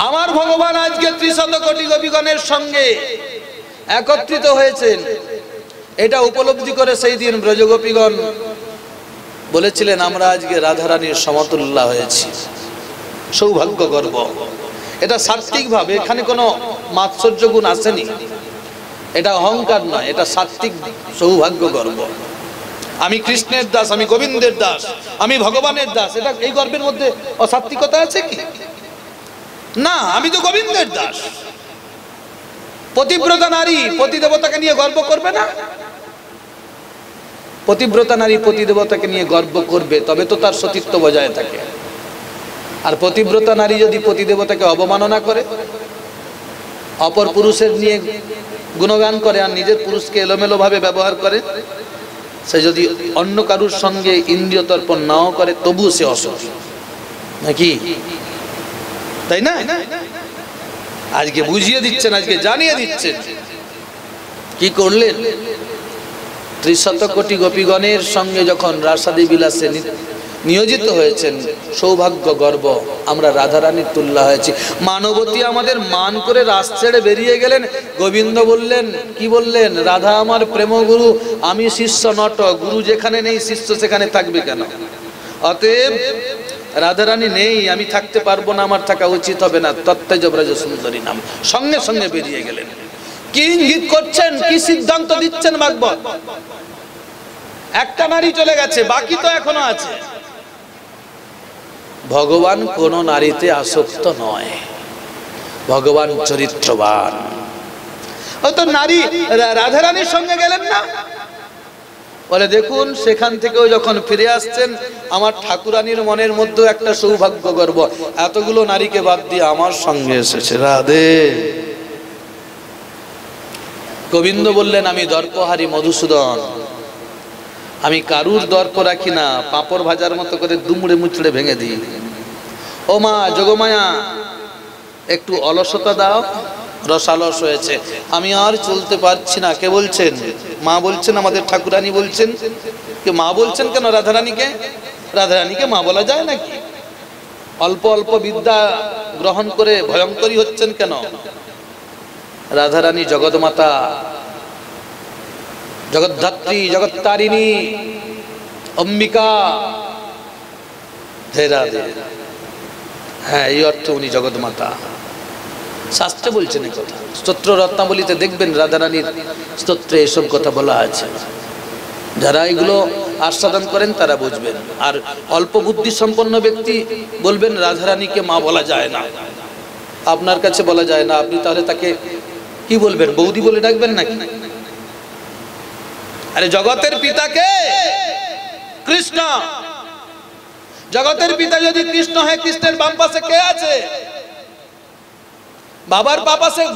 আমার ভগবান আজকে 300 কোটি গোপীগণের সঙ্গে একত্রিত হয়েছেন। এটা উপলব্ধি করে সেই দিন ব্রজগোপীগণ বলেছিলেন আমরা আজকে রাধারানীর সমতুল্য হয়েছি। সৌভাগ্য গর্ব, এটা সাত্ত্বিক ভাবে, এখানে কোনো মাৎসর্য গুণ আসেনি, এটা অহংকার নয়, এটা সাত্ত্বিক সৌভাগ্য গর্ব। আমি কৃষ্ণের দাস, আমি গোবিন্দের দাস, আমি ভগবানের দাস। এটা এই গর্বের মধ্যে অসাত্ত্বিকতা আছে কি? না, আমি তো গোবিন্দের দাস। পতিব্রতা নারী পতিদেবতাকে নিয়ে গর্ব করবে না? পতিব্রতা নারী পতিদেবতাকে নিয়ে গর্ব করবে, তবে তো তার সতীত্ব বজায় থাকে। আর পতিব্রতা নারী যদি পতিদেবতাকে অবমাননা করে, অপর পুরুষের নিয়ে গুণগান করে, আর নিজের পুরুষকে এলোমেলো ভাবে ব্যবহার করে, সে যদি অন্য কারুর সঙ্গে ইন্দ্রিয় তর্পণ নাও করে তবু সে অসতী, নাকি? তাই না? আজকে বুঝিয়ে দিচ্ছেন, আজকে জানিয়ে দিচ্ছেন। কি করলেন? 300 কোটি গোপীগণের সঙ্গে যখন রাসাদি বিলাসে নিয়োজিত হয়েছেন, সৌভাগ্য গর্ব আমরা রাধারানীর তুল্য হয়েছি। মানবতী আমাদের মান করে রাস ছেড়ে বেরিয়ে গেলেন। গোবিন্দ বললেন, কি বললেন? রাধা আমার প্রেমগুরু, আমি শিষ্য নট, গুরু যেখানে নেই শিষ্য সেখানে থাকবে কেন? অতএব রাধারানী নেই, আমি থাকতে পারবো না, আমার থাকা উচিত হবে না, তত্ত্বজ ব্রজ সুন্দরী নাম। সঙ্গে সঙ্গে বেরিয়ে গেলেন। কি ইঙ্গিত করছেন, কি সিদ্ধান্ত দিচ্ছেন ভাগবত? একটা নারী চলে গেছে, বাকি তো এখনো আছে। ভগবান কোন নারীতে আসক্ত নয়, ভগবান চরিত্রবান। ও তো নারী রাধারানীর সঙ্গে গেলেন না, বলে দেখুন সেখান থেকেও যখন ফিরে আসছেন, আমার ঠাকুরানীর মনের মধ্যে একটা সৌভাগ্য গর্ব, এতগুলো নারীকে বাদ দিয়ে আমার সঙ্গে এসেছে রাধে। গোবিন্দ বললেন, আমি দর্পহারি মধুসূদন, আমি কারুর দর্প রাখি না, পাঁপড় ভাজার মতো করে দুমড়ে মুচড়ে ভেঙে দিই। ও মা যোগমায়া, একটু অলসতা দাও, রসালস হয়েছে, আমি আর চলতে পারছি না। কে বলছেন? মা বলছেন, আমাদের ঠাকুরানী বলছেন। কে মা বলছেন কেন রাধারানীকে? রাধারানীকে মা বলা যায় নাকি? অল্প অল্প বিদ্যা গ্রহণ করে ভয়ঙ্করী হচ্ছেন কেন? রাধারানী জগৎমাতা, জগদ্ধাত্রী, জগত্তারিণী, অম্বিকা। হে রাধে, হ্যাঁ এই অর্থে উনি জগৎমাতা। শাস্ত্রে বলছেন এই কথা, স্তোত্র রত্নাবলীতে দেখবেন রাধারানীর স্তোত্রে এসব কথা বলা আছে। যারা এগুলো আস্বাদন করেন তারা বুঝবেন। আর অল্প বুদ্ধি সম্পন্ন ব্যক্তি বলবেন রাধারানীকে মা বলা যায় না, আপনার কাছে বলা যায় না, আপনি তাহলে তাকে কি বলবেন? বৌদি বলে ডাকবেন নাকি? আরে জগতের পিতাকে কৃষ্ণ, জগতের পিতা যদি কৃষ্ণ হয়, কৃষ্ণের বাম পাশে কে আছে? বাবার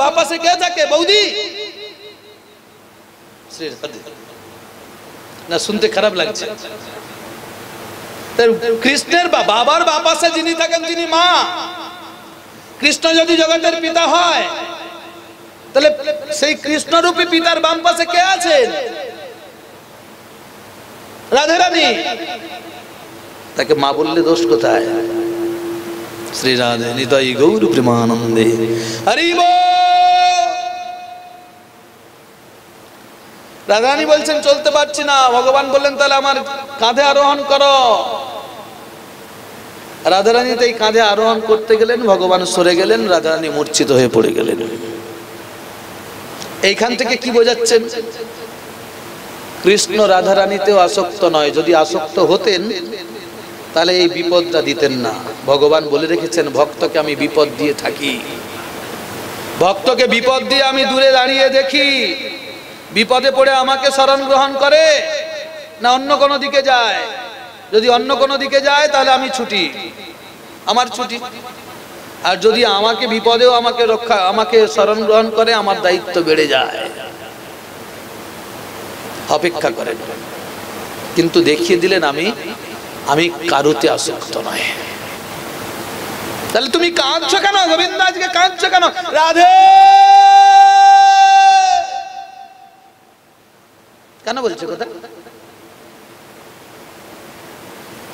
বাপাশে কে থাকে? বৌদি। না শুনতে খারাপ লাগছে। কৃষ্ণের বাবার বাপাশে যিনি থাকেন তিনি মা। কৃষ্ণ যদি জগতের পিতা হয়, তাহলে সেই কৃষ্ণরূপী পিতার বাম পাশে কে আছেন? রাধারানী। তাকে মা বললে দোষ কোথায়? শ্রী রাধে নিতাই গৌর প্রেমানন্দে হরি বল। রাধারানী বলছেন চলতে পারছি না, ভগবান বললেন তাহলে আমার কাঁধে আরোহণ করো। রাধারানী তাই কাঁধে আরোহণ করতে গেলেন, ভগবান সরে গেলেন, রাধারানী মূর্ছিত হয়ে পড়ে গেলেন। এইখান থেকে কি বোঝাচ্ছেন? কৃষ্ণ রাধারানীতেও আসক্ত নয়। যদি আসক্ত হতেন তাহলে এই বিপদটা দিতেন না। ভগবান বলে রেখেছেন, ভক্তকে আমি বিপদ দিয়ে থাকি, ভক্তকে বিপদ দিয়ে আমি দূরে দাঁড়িয়ে দেখি। বিপদে পড়ে আমাকে শরণ গ্রহণ করে না অন্য কোনো দিকে যায়। যদি অন্য কোনো দিকে যায় তাহলে আমি ছুটি, আমার ছুটি। আর যদি আমাকে বিপদেও আমাকে শরণ গ্রহণ করে, আমার দায়িত্ব বেড়ে যায়। অপেক্ষা করেন। কিন্তু দেখিয়ে দিলেন আমি কারুতে আসক্ত নয়। তাহলে তুমি কাঁদছো কেন? গোবিন্দ আজকে কাঁদছো কেন? রাধে কেন বলছো কথা?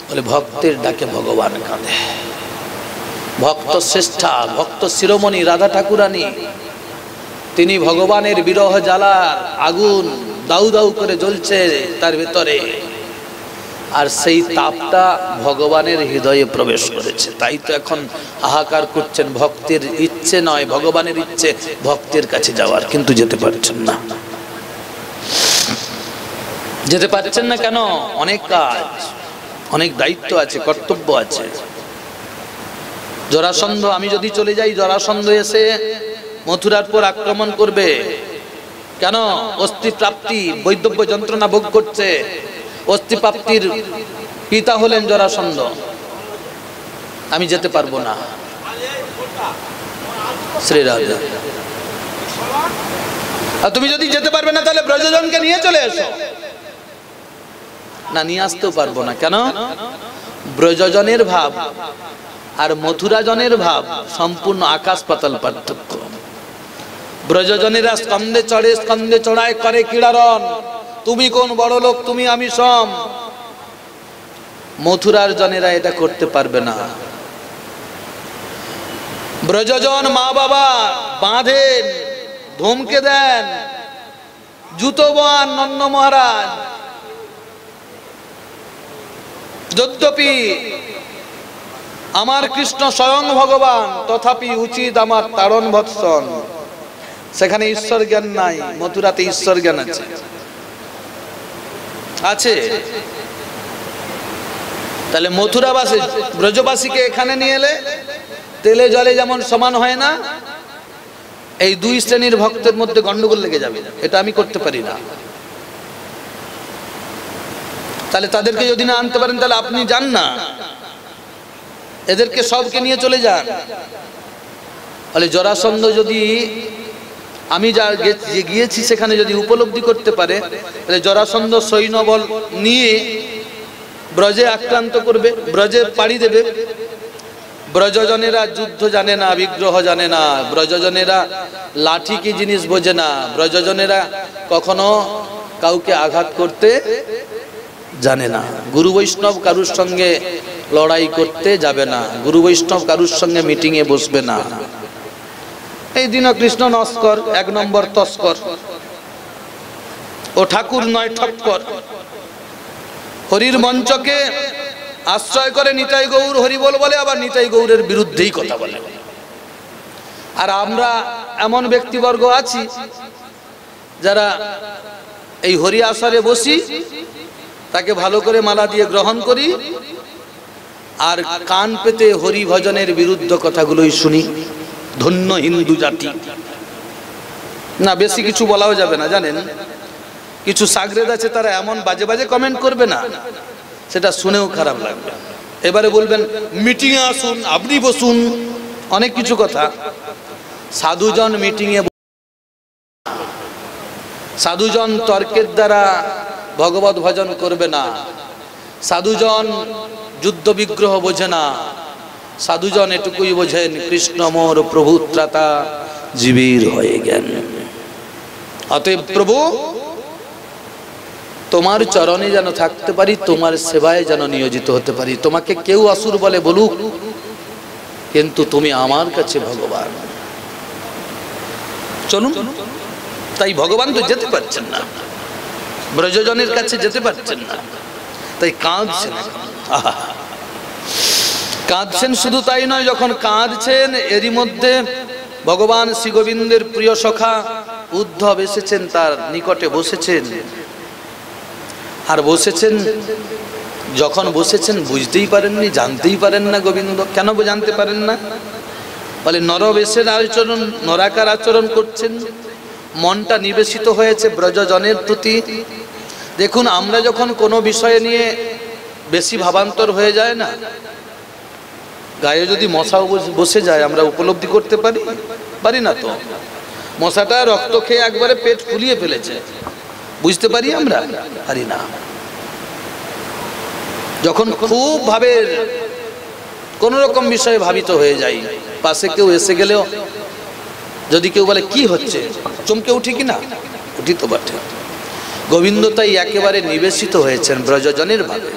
বলে ভক্তের ডাকে ভগবান কাঁদে। ভক্ত শ্রেষ্ঠা, ভক্ত শিরোমণি রাধা ঠাকুরানী, তিনি ভগবানের বিরহ জ্বালার আগুন দাউ দাউ করে জ্বলছে তার ভেতরে, আর সেই তাপটা ভগবানের হৃদয়ে প্রবেশ করেছে। তাই তো এখন হাহাকার করছেন। ভক্তের ইচ্ছে নয়, ভগবানের ইচ্ছে ভক্তের কাছে যাওয়ার, কিন্তু যেতে পারছেন না। যেতে পারছেন না কেন? অনেক কাজ, অনেক দায়িত্ব আছে, কর্তব্য আছে। জরাসন্ধ, আমি যদি চলে যাই, জরাসন্ধ এসে মথুরার পর আক্রমণ করবে। কেন? অস্থি প্রাপ্তি, বৈধব্য যন্ত্রণা ভোগ করছে। অস্থি প্রাপ্তির পিতা হলেন জরাসন্ধ। আমি যেতে পারবো না। শ্রী রাধে। আর তুমি যদি যেতে পারবে না তাহলে ব্রজজনকে নিয়ে চলে এসো। না, নিয়ে আসতেও পারবো না। কেন? ব্রজজনের ভাব আর মথুরাজনের ভাব সম্পূর্ণ আকাশ পাতাল পার্থক্য। ব্রজজনেরা স্কন্ধে চড়ে, স্কন্ধে চড়ায় করে ক্রীড়ারণ। তুমি কোন বড় লোক, তুমি আমি সম। মথুরার জনেরা এটা করতে পারবে না। ব্রজজন মা বাবা বাঁধেন, ধমকে দেন, জুতো বান নন্দ মহারাজ। যদ্যপি আমার কৃষ্ণ স্বয়ং ভগবান, তথাপি উচিত আমার তাড়ন ভৎসন। সেখানে ঈশ্বর জ্ঞান নাই, মথুরাতে ঈশ্বর জ্ঞান আছে। আছে তাহলে মথুরাবাসী ব্রজবাসীকে এখানে নিয়ে এলে তেলে জলে যেমন সমান হয় না, এই দুই শ্রেণীর ভক্তের মধ্যে গন্ডগোল লেগে যাবে। এটা আমি করতে পারি না। তাহলে তাদেরকে যদি না আনতে পারেন তাহলে আপনি যান না, এদেরকে সবকে নিয়ে চলে যান। তাহলে জরাসন্ধ যদি আমি যা গিয়েছি সেখানে যদি উপলব্ধি করতে পারে, তাহলে জরাসন্ধ সৈন্যবল নিয়ে ব্রজে আক্রান্ত করবে, ব্রজে পাড়ি দেবে। ব্রজজনেরা যুদ্ধ জানে না, বিগ্রহ জানে না, ব্রজজনেরা লাঠি কি জিনিস বোঝে না, ব্রজজনেরা কখনো কাউকে আঘাত করতে জানে না। গুরু বৈষ্ণব কারুর সঙ্গে লড়াই করতে যাবে না, গুরু বৈষ্ণব কারুর সঙ্গে মিটিং এ বসবে না। এই দিন কৃষ্ণ নস্কর, 1 নম্বর তস্কর। ও ঠাকুর নয় ঠক্কর। হরির মঞ্চকে আশ্রয় করে নিতাই গৌর হরি বল বলে, আবার নিতাই গৌরের বিরুদ্ধেই কথা বলে। আর আমরা এমন ব্যক্তিবর্গ আছি যারা এই হরি আসরে বসি, তাকে ভালো করে মালা দিয়ে গ্রহণ করি, আর কান পেতে হরি ভজনের বিরুদ্ধ কথাগুলোই শুনি। ধন্য হিন্দু জাতি। না, বেশি কিছু বলাও যাবে না, জানেন। কিছু সাগরেদ আছে, তারা এমন বাজে বাজে কমেন্ট করবে না, সেটা শুনেও খারাপ লাগবে। এবারে বলবেন মিটিং এ আসুন, আপনি বসুন, অনেক কিছু কথা। সাধুজন মিটিং এ, সাধুজন তর্কের দ্বারা ভগবত ভজন করবে না, সাধুজন যুদ্ধ বিগ্রহ বোঝে না, সাধুজন এটুকুই বোঝেন কৃষ্ণ মোর প্রভু ত্রাতা জীবের হয়ে জ্ঞান। অতএব প্রভু তোমার চরণে যেন থাকতে পারি, তোমার সেবায় যেন নিয়োজিত হতে পারি। তোমাকে কেউ আসুর বলে বলুক, কিন্তু তুমি আমার কাছে ভগবান। চলুন। তাই ভগবান তো যেতে পারছেন না, ব্রজজনের কাছে যেতে পারছেন না, তাই কাঁদছেন। কাঁদছেন শুধু তাই নয়, যখন কাঁদছেন এরই মধ্যে ভগবান শ্রী গোবিন্দের প্রিয় সখা উদ্ধব এসেছেন, তার নিকটে বসেছেন। আর বসেছেন, যখন বসেছেন বুঝতেই পারেননি, জানতেই পারেন না গোবিন্দ। কেন জানতে পারেন না? বলে নরবেশের আচরণ, নরাকার আচরণ করছেন, মনটা নিবেশিত হয়েছে ব্রজজনের প্রতি। দেখুন, আমরা যখন কোনো বিষয় নিয়ে বেশি ভাবান্তর হয়ে যায় না, গায়ে যদি মশাও বসে যায়, আমরা উপলব্ধি করতে পারি না তো। মশাটা রক্ত খেয়ে একবারে পেট ফুলিয়ে ফেলেছে, বুঝতে পারি আমরা? পারি না। যখন খুব ভাবের কোন রকম বিষয়ে ভাবিত হয়ে যাই, পাশে কেউ এসে গেলেও যদি কেউ বলে কি হচ্ছে, চমকে উঠি কি না? উঠি তো বটে। গোবিন্দ তাই একেবারে নিবেশিত হয়েছেন ব্রজজনের ভাবে।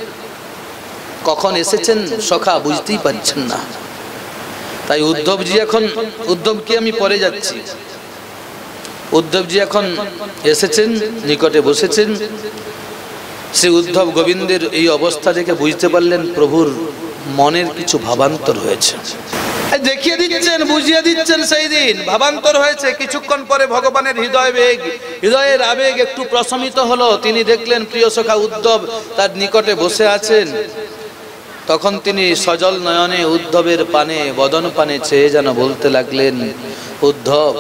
কখন এসেছেন সখা বুঝতেই পারছেন না। তাই উদ্ধবজি এখন, উদ্ধবকে আমি পরে যাচ্ছি, উদ্ধবজি এখন এসেছেন, নিকটে বসেছেন। শ্রী উদ্ধব গোবিন্দের এই অবস্থা দেখে বুঝতে পারলেন প্রভুর মনের কিছু ভাবান্তর হয়েছে। দেখিয়ে দিচ্ছেন, বুঝিয়ে দিচ্ছেন সেই দিন ভাবান্তর হয়েছে। কিছুক্ষণ পরে ভগবানের হৃদয়ের আবেগ একটু প্রশমিত হলো। তিনি দেখলেন প্রিয় সখা উদ্ধব তার নিকটে বসে আছেন। তখন তিনি সজল নয়নে উদ্ধবের পানে, বদন পানে চেয়ে যেন বলতে লাগলেন, উদ্ধব,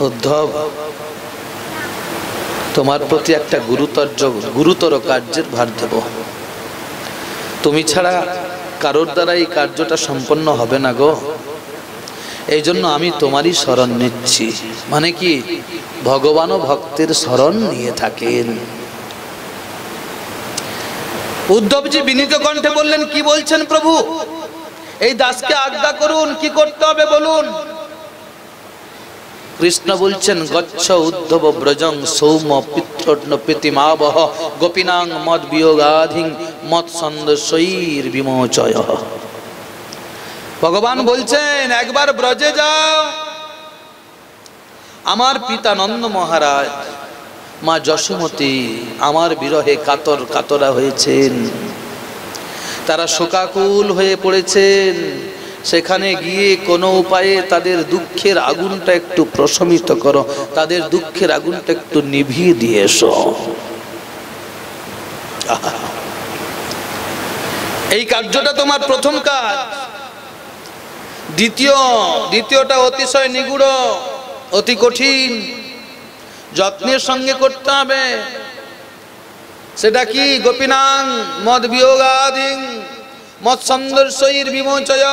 উদ্ধব, তোমার প্রতি একটা গুরুতর কার্যের ভার দেব। তুমি ছাড়া কারোর দ্বারা এই কার্যটা সম্পন্ন হবে না গো। এই জন্য আমি তোমারই শরণ নিচ্ছি। মানে কি, ভগবানও ভক্তের শরণ নিয়ে থাকেন। উদ্ধবজি বিনীত কণ্ঠে বললেন, কি বলছেন প্রভু? এই দাসকে আজ্ঞা করুন, কি করতে হবে বলুন। কৃষ্ণ বলছেন গচ্ছ উদ্ধব ব্রজং সৌম পিত্রন্ন প্রীতিমাবহ গোপীনাং মদ বিয়োগাধিং মদ সন্দস্যৈর বিমোচয়। ভগবান বলছেন একবার ব্রজে যাও। আমার পিতা নন্দ মহারাজ, মা যশোমতী আমার বিরহে কাতর কাতরা হয়েছেন, তারা শোকাকুল হয়ে পড়েছেন। সেখানে গিয়ে কোনো উপায়ে তাদের দুঃখের আগুনটা একটু প্রশমিত করো, তাদের দুঃখের আগুনটা একটু নিভিয়ে দিয়ে এসো। এই কার্যটা তোমার প্রথম কাজ। দ্বিতীয়টা অতিশয় নিগুড়, অতি কঠিন, যত্নের সঙ্গে করতে হবে। সেটা কি? গোপীনাং মদ বিয়োগাধিং মদ সন্দর্শৈর বিমোচয়।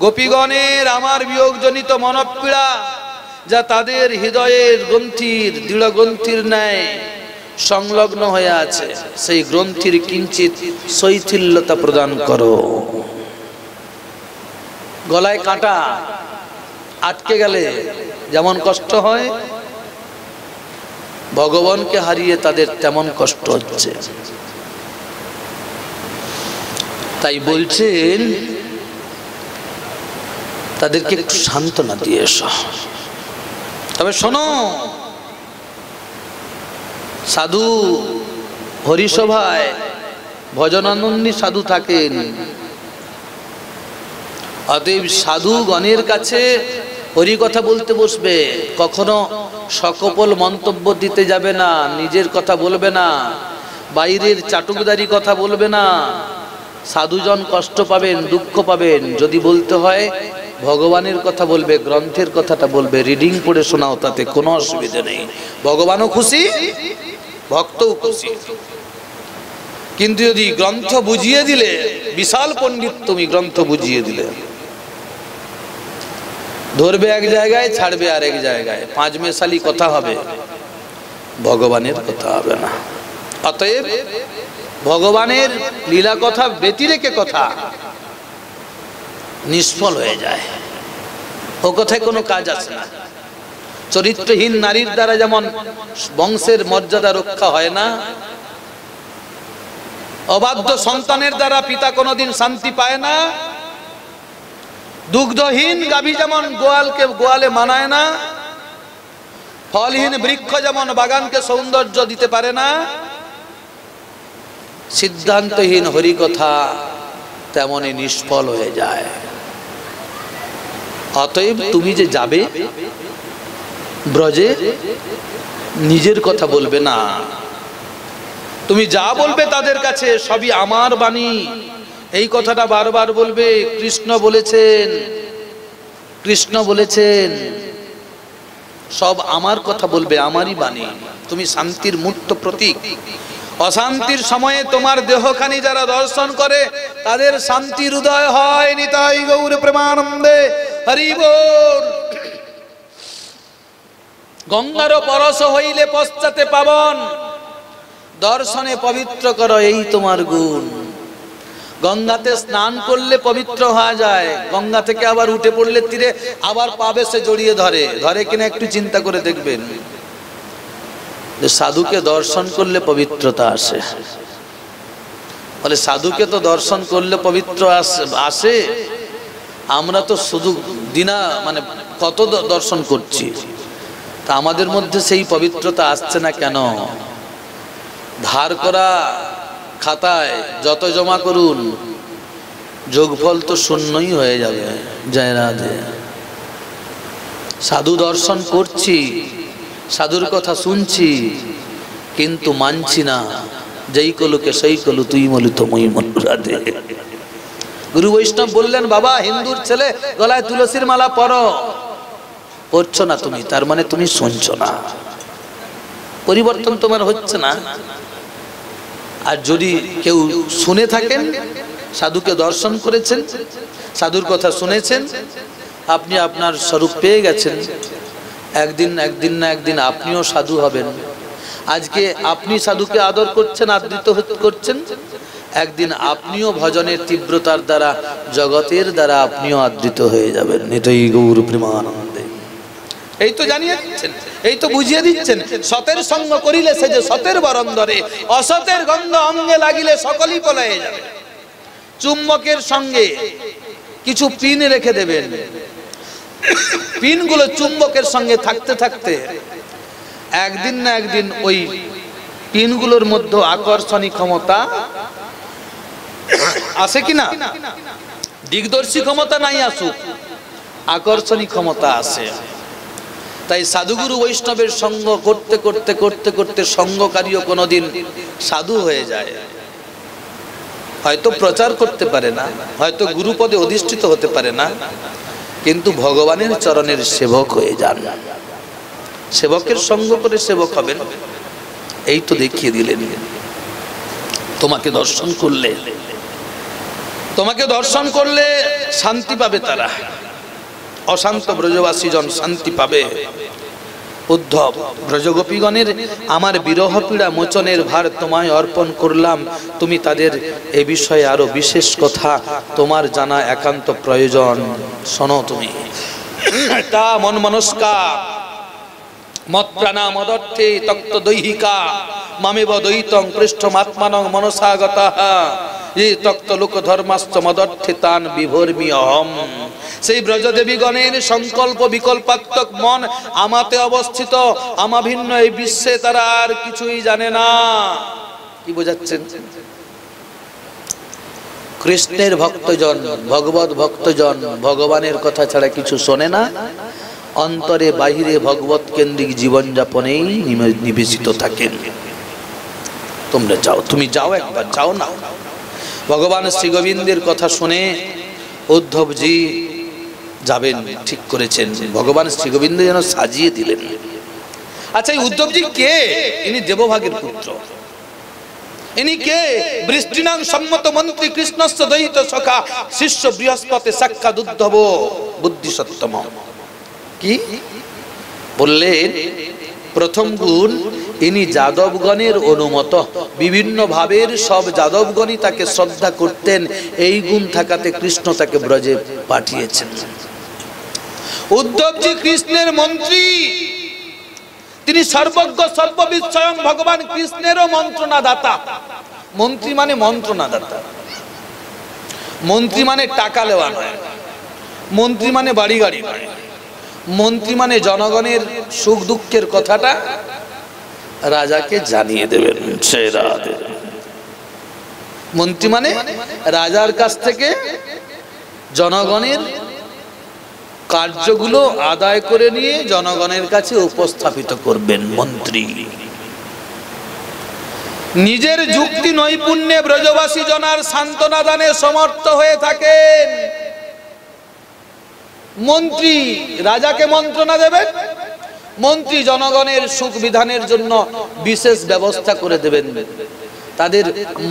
গোপীগণের আমার বিয়োগজনিত মনপীড়া যা তাদের হৃদয়ের গ্রন্থির দৃঢ় গ্রন্থির ন্যায় সংলগ্ন হয়ে আছে, সেই গ্রন্থির কিঞ্চিত শৈথিল্যতা প্রদান করো। গলায় কাঁটা আটকে গেলে যেমন কষ্ট হয়, ভগবানকে হারিয়ে তাদের তেমন কষ্ট হচ্ছে। তাই বলছেন তাদেরকে একটু সান্ত্বনা দিয়ে এসো। তবে শোনো, সাধু হরিসভায় ভজনানন্দী সাধু থাকেন। অতএব সাধুগণের কাছে হরি কথা বলতে বসবে, কখনো সকপল মন্তব্য দিতে যাবে না, নিজের কথা বলবে না, বাইরের চাটুকদারি কথা বলবে না। সাধুজন কষ্ট পাবেন, দুঃখ পাবেন, যদি বলতে হয় ভগবানের কথা বলবে, গ্রন্থের কথাটা বলবে, রিডিং পড়ে শোনাও, তাতে কোনো অসুবিধা নেই। ভগবানও খুশি, ভক্তও খুশি। কিন্তু যদি গ্রন্থ বুঝিয়ে দিলে, বিশাল পণ্ডিত তুমি, গ্রন্থ বুঝিয়ে দিলে ধরবে এক জায়গায়, ছাড়বে আর এক জায়গায়, পাঁচ মেশালি কথা হবে, ভগবানের কথা হবে না। অতএব ভগবানের লীলা কথা ব্যতিরেকে কথা নিষ্ফল হয়ে যায়, ও কথায় কোনো কাজ আছে না। চরিত্রহীন নারীর দ্বারা যেমন বংশের মর্যাদা রক্ষা হয় না, অবাধ্য সন্তানের দ্বারা পিতা কোনোদিন শান্তি পায় না, দুগ্ধহীন গাভী যেমন গোয়ালে মানায় না, ফলহীন বৃক্ষ যেমন বাগানকে সৌন্দর্য দিতে পারে না, সিদ্ধান্তহীন হরিকথা তেমনই নিষ্ফল হয়ে যায়। অতএব তুমি যে যাবে ব্রজে, নিজের কথা বলবে না। তুমি যা বলবে তাদের কাছে সবই আমার বাণী, এই কথাটা বারবার বলবে। কৃষ্ণ বলেছেন, কৃষ্ণ বলেছেন, সব আমার কথা বলবে, আমারই বাণী। তুমি শান্তির মূর্ত প্রতীক। অশান্তির সময়ে তোমার দেহখানি যারা দর্শন করে তাদের শান্তির উদয় হয়। নিতাই গৌর প্রেমানন্দে হরি বল। গঙ্গার পরশ হইলে পশ্চাতে পাবন, দর্শনে পবিত্র করো, এই তোমার গুণ। গঙ্গাতে স্নান করলে পবিত্র হওয়া যায়, গঙ্গা থেকে আবার উঠে পড়লে তীরে আবার পাবে সে জড়িয়ে ধরে কিনা একটু চিন্তা করে দেখবেন। যে সাধুকে দর্শন করলে পবিত্রতা আসে, বলে সাধুকে তো দর্শন করলে পবিত্র আসে। আমরা তো শুধু মানে কত দর্শন করছি, তা আমাদের মধ্যে সেই পবিত্রতা আসছে না কেন? ধার করা খাতায় যত জমা করুন, যোগফল তো শূন্যই হয়ে যাবে। জয় রাধে। সাধু দর্শন করছি, সাধুর কথা শুনছি, কিন্তু মানছি না। যেই কলুকে সেই কলু, তুই মলু তো মই মলু। রাধে। গুরু বৈষ্ণব বললেন, বাবা হিন্দুর ছেলে গলায় তুলসীর মালা পরো, পড়ছো না তুমি, তার মানে তুমি শুনছো না, পরিবর্তন তোমার হচ্ছে না। আর যদি কেউ শুনে থাকেন, সাধুকে দর্শন করেছেন, সাধুর কথা শুনেছেন, আপনি আপনার স্বরূপ পেয়ে গেছেন, একদিন না একদিন আপনিও সাধু হবেন। আজকে আপনি সাধুকে আদর করছেন, আদৃত করছেন, একদিন আপনিও ভজনের তীব্রতার দ্বারা, জগতের দ্বারা আপনিও আদৃত হয়ে যাবেন। এটাই গৌর প্রেমানন্দে। এই তো জানিয়ে দিচ্ছেন, এই তো বুঝিয়ে দিচ্ছেন। সতের সঙ্গ করিলে সে যে সতের বরণ ধরে, অসতের গন্ধ অঙ্গে লাগিলে সকলই পলায়ে যাবে। চুম্বকের সঙ্গে কিছু পিন রেখে দেবেন, পিনগুলো চুম্বকের সঙ্গে থাকতে থাকতে একদিন না একদিন ওই পিনগুলোর মধ্যে আকর্ষণী ক্ষমতা আছে কিনা, দিগদর্শী ক্ষমতা নাই আসুক, আকর্ষণী ক্ষমতা আছে। তাই সাধুগুরু বৈষ্ণবের সঙ্গ করতে করতে করতে করতে সঙ্গকারীও কোনোদিন সাধু হয়ে যায়। হয়তো প্রচার করতে পারে না, হয়তো গুরুপদে অধিষ্ঠিত হতে পারে না, কিন্তু ভগবানের চরণের সেবক হয়ে যান। সেবকের সঙ্গ করে সেবক হবেন, এই তো দেখিয়ে দিলেন। তোমাকে দর্শন করলে, তোমাকে দর্শন করলে শান্তি পাবে তারা, অশান্ত ব্রজবাসী জন শান্তি পাবে। উদ্ধব, ব্রজগোপীগণের আমার বিরহ পীড়া মোচনের ভার তোমায় অর্পণ করলাম, তুমি তাদের এ বিষয়ে আরো বিশেষ কথা তোমার জানা একান্ত প্রয়োজন। শোনো তুমি, তা মন মনস্কা মত প্রাণা মদর্থে তক্ত দৈহিকা মামেব দৈতং পৃষ্ঠমাত্মানং মনসাগতঃ এই তক্ত লোক ধর্মাস্ত মদর্থে তান বিভর্মি অহম। সেই ব্রজদেবীগণের সংকল্প বিকল্পাত্মক মন আমাতে অবস্থিত, আমা ভিন্ন এই বিশ্বে তারা আর কিছুই জানে না। কি বোঝাচ্ছেন? কৃষ্ণের ভক্তজন, ভগবত ভক্তজন ভগবানের কথা ছাড়া কিছু শোনে না, অন্তরে বাহিরে ভগবত কেন্দ্রিক জীবনযাপনেই নিবেশিত থাকেন। তোমরা যাও, তুমি যাও, একবার যাও না। ভগবান শ্রী গোবিন্দের কথা শুনে উদ্ধবজি যাবেন, ঠিক করেছেন। ভগবান শ্রী গোবিন্দ যেন সাজিয়ে দিলেন। আচ্ছা, এই উদ্ধবজি কে? ইনি দেবভাগের পুত্র। ইনি কে? বৃষ্টিনাং সম্মত মন্ত্রী কৃষ্ণস্য দয়িত সখা শিষ্য বৃহস্পতি সাক্ষাৎ উদ্ধব বুদ্ধি সত্তম। কি বললেন? প্রথম গুণ, ইনি যাদবগণের অনুমত। বিভিন্ন ভাবের সব যাদবগণই তাকে শ্রদ্ধা করতেন, এই গুণ থাকাতে কৃষ্ণ তাকে ব্রজে পাঠিয়েছেন। উদ্ধবজি কৃষ্ণের মন্ত্রী, তিনি সর্বজ্ঞ সর্ববিদ, স্বয়ং ভগবান কৃষ্ণেরও মন্ত্রণা দাতা। মন্ত্রী মানে মন্ত্রণা দাতা, মন্ত্রী মানে টাকা লেওয়া নয়, মন্ত্রী মানে বাড়ি গাড়ি নয়, মন্ত্রী মানে জনগণের সুখ দুঃখের কথাটা রাজাকে জানিয়ে দেবেন। মন্ত্রী মানে রাজার কাছ থেকে জনগণের কার্যগুলো আদায় করে নিয়ে জনগণের কাছে উপস্থাপিত করবেন মন্ত্রী। নিজের যুক্তি নৈপুণ্যে ব্রজবাসী জনার সান্ত্বনা দানে সমর্থ হয়ে থাকেন। মন্ত্রী রাজাকে মন্ত্রণা দেবেন, মন্ত্রী জনগণের সুখ বিধানের জন্য বিশেষ ব্যবস্থা করে দেবেন, তাদের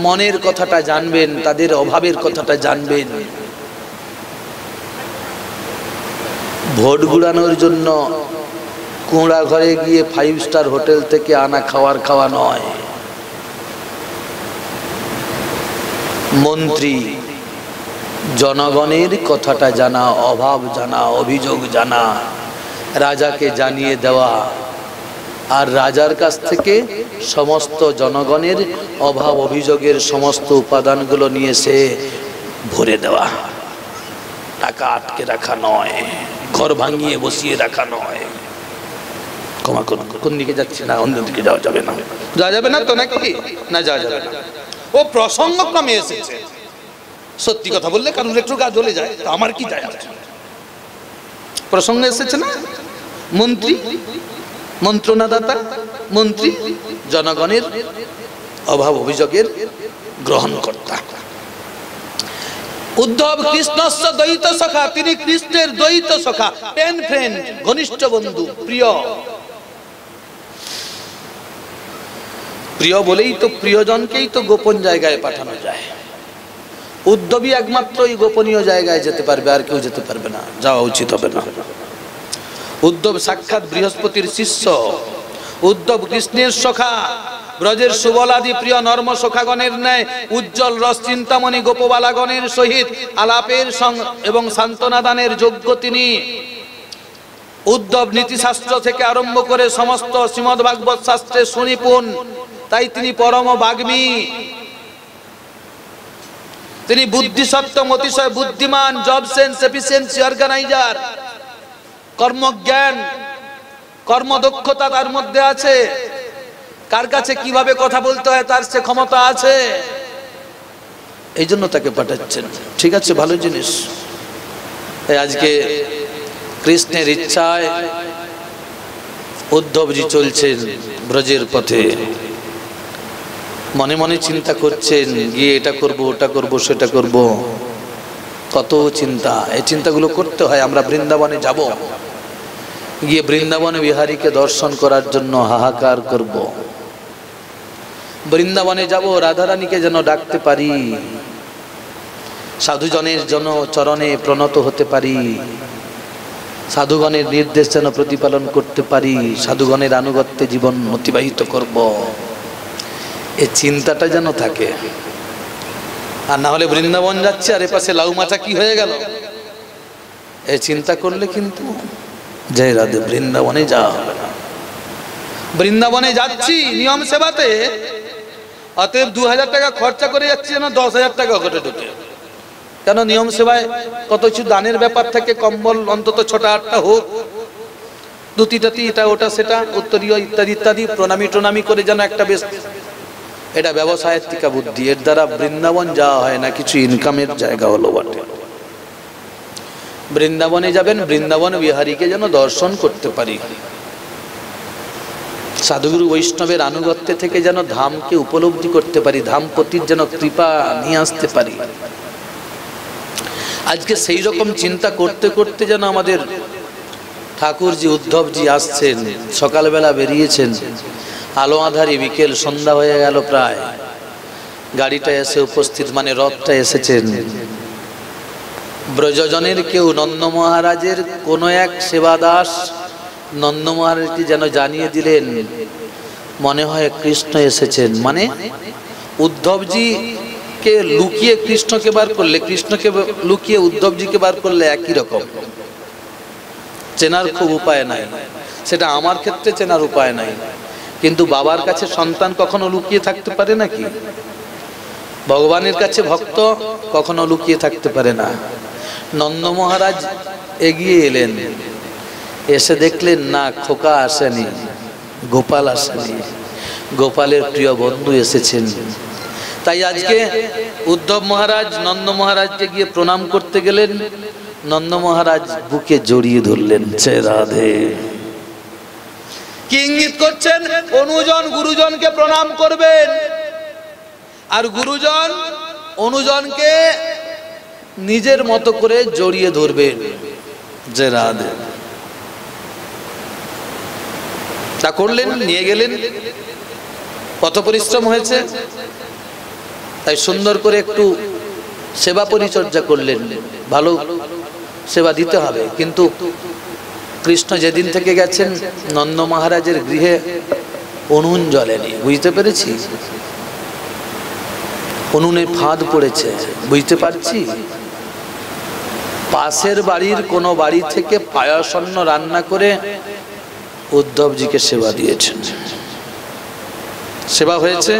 মনের কথাটা জানবেন, তাদের অভাবের কথাটা জানবেন। ভোট গুড়ানোর জন্য কুঁড়া ঘরে গিয়ে 5 স্টার হোটেল থেকে আনা খাওয়ার খাওয়া নয়। মন্ত্রী জনগণের কথাটা জানা, অভাব জানা, অভিযোগ জানা, রাজাকে জানিয়ে দেওয়া, আর রাজার কাছ থেকে সমস্ত জনগণের অভাব অভিযোগের সমস্ত উপাদানগুলো নিয়ে সে ভরে দেওয়া। টাকা আটকে রাখা নয়, ঘর ভাঙিয়ে বসিয়ে রাখা নয়। ক্ষমা করুন, কোন দিকে যাচ্ছি? না, অন্য দিকে যাওয়া যাবে না। যাওয়া যাবে না তো নাকি? না, যাওয়া যাবে না। ও প্রসঙ্গক্রমে এসেছে। সত্যি কথা বললে কারণ একটু গা জ্বলে যায়, আমার কি যায়? প্রসঙ্গে এসেছে না? মন্ত্রী মন্ত্রণাদাতা, মন্ত্রী জনগণের অভাব অভিযোগের গ্রহণকর্তা। উদ্ধব কৃষ্ণস্য দ্বৈত সখা, তিনি কৃষ্ণের দ্বৈত সখা, পেন ফ্রেন্ড, ঘনিষ্ঠ বন্ধু, প্রিয়। প্রিয় বলেই তো প্রিয়জনকেই তো গোপন জায়গায় পাঠানো যায়। উদ্ধবই একমাত্র এই গোপনীয় জায়গায় যেতে পারবে, আর কেউ যেতে পারবে না, যাওয়া উচিত হবে না। উদ্ধব সাক্ষাৎ বৃহস্পতির শিষ্য, উদ্ধব কৃষ্ণের সখা, ব্রজের সুবলাদি প্রিয় নর্ম সখাগণের ন্যায় উজ্জ্বল রস চিন্তামণি গোপবালাগণের সহিত আলাপের এবং সান্ত্বনা দানের যোগ্য তিনি। উদ্ধব নীতিশাস্ত্র থেকে আরম্ভ করে সমস্ত শ্রীমদ্ ভাগবত শাস্ত্রে সুনিপুণ, তাই তিনি পরম বাগ্মী, তিনি বুদ্ধিসত্ত্ব অতিশয় বুদ্ধিমান, জব সেন্স, এফিসিয়েন্সি, অর্গানাইজার, কর্মজ্ঞান, কর্মদক্ষতা তার মধ্যে আছে। কার কাছে কিভাবে কথা বলতে হয় তার সে ক্ষমতা আছে, এই জন্য তাকে পাঠাচ্ছেন। ঠিক আছে, ভালো জিনিস। আজকে কৃষ্ণের ইচ্ছায় উদ্ধবজি চলছেন ব্রজের পথে, মনে মনে চিন্তা করছেন, গিয়ে এটা করব, ওটা করব, সেটা করব, কত চিন্তা। এই চিন্তাগুলো করতে হয়। আমরা বৃন্দাবনে যাব, গিয়ে বৃন্দাবনে বিহারীকে দর্শন করার জন্য হাহাকার করব। বৃন্দাবনে যাব, রাধারানীকে যেন ডাকতে পারি, সাধুজনের জন্য চরণে প্রণত হতে পারি, সাধুগণের নির্দেশ যেন প্রতিপালন করতে পারি, সাধুগণের আনুগত্যে জীবন অতিবাহিত করব, এই চিন্তাটা যেন থাকে। আর না হলে বৃন্দাবন যাচ্ছে আর এপাশে লাউ মাচা কি হয়ে গেল, এই চিন্তা করলে কিন্তু জয় রাধে বৃন্দাবনে যাওয়া হবে না। বৃন্দাবনে যাচ্ছি নিয়ম সেবাতে, অতএব 2000 টাকা খরচা করে যাচ্ছি যেন 10,000 টাকা ঘটে ঢুকে। কেন? নিয়ম সেবায় কত কিছু দানের ব্যাপার থাকে, কম্বল অন্তত 6টা-8টা হোক, ধুতি-টাতি, এটা ওটা সেটা, উত্তরীয় ইত্যাদি ইত্যাদি, প্রণামী টনামি করে যেন একটা বেশ, এটা ব্যবসায়ের টিকা বুদ্ধি। এর দ্বারা বৃন্দাবন যাওয়া হয় না, কিছু ইনকামের জায়গা হলো বটে। বৃন্দাবনে যাবেন, বৃন্দাবন বিহারীকে যেন দর্শন করতে পারি, সাধুগুরু বৈষ্ণবের আনুগত্যে থেকে যেন ধামকে উপলব্ধি করতে পারি, ধামপতির যেন কৃপা নিয়ে আসতে পারি। আজকে সেই রকম চিন্তা করতে করতে যেন আমাদের ঠাকুরজি উদ্ধবজি আসছেন, সকালবেলা বেরিয়েছেন, আলো আঁধারি, বিকেল সন্ধ্যা হয়ে গেল প্রায়, গাড়িটা এসে উপস্থিত, মানে রথটা এসেছেন। ব্রজজনের কেউ নন্দ মহারাজের কোন এক সেবাদাস নন্দ মহারাজকে যেন জানিয়ে দিলেন, মনে হয় কৃষ্ণ এসেছেন। মানে উদ্ধবজি কে লুকিয়ে কৃষ্ণকে বার করলে, কৃষ্ণকে লুকিয়ে উদ্ধবজিকে বার করলে একই রকম, চেনার খুব উপায় নাই। সেটা আমার ক্ষেত্রে চেনার উপায় নাই, কিন্তু বাবার কাছে সন্তান কখনো লুকিয়ে থাকতে পারে নাকি? ভগবানের কাছে ভক্ত কখনো লুকিয়ে থাকতে পারে না। নন্দ মহারাজ এগিয়ে এলেন, এসে দেখলেন না, খোকা আসেনি, গোপাল আসেনি, গোপালের প্রিয় বন্ধু এসেছেন। তাই আজকে উদ্ধব মহারাজ নন্দ মহারাজকে গিয়ে প্রণাম করতে গেলেন, নন্দ মহারাজ বুকে জড়িয়ে ধরলেন। জয় রাধে। কি ইঙ্গিত করছেন? অনুজন গুরুজনকে প্রণাম করবেন, আর গুরুজন অনুজনকে নিজের মতো করে জড়িয়ে ধরবেন। জয় রাধে। তা করলেন, নিয়ে গেলেন, কত পরিশ্রম হয়েছে, তাই সুন্দর করে একটু সেবা পরিচর্যা করলেন। ভালো সেবা দিতে হবে, কিন্তু কৃষ্ণ যেদিন থেকে গেছেন নন্দ মহারাজের গৃহে উনুন জ্বলেনি, বুঝতে পেরেছি, উনুনে ফাঁদ পড়েছে, বুঝতে পারছি। পাশের বাড়ির কোন বাড়ি থেকে পায়াসন্ন রান্না করে উদ্ধবজিকে সেবা দিয়েছেন। সেবা হয়েছে।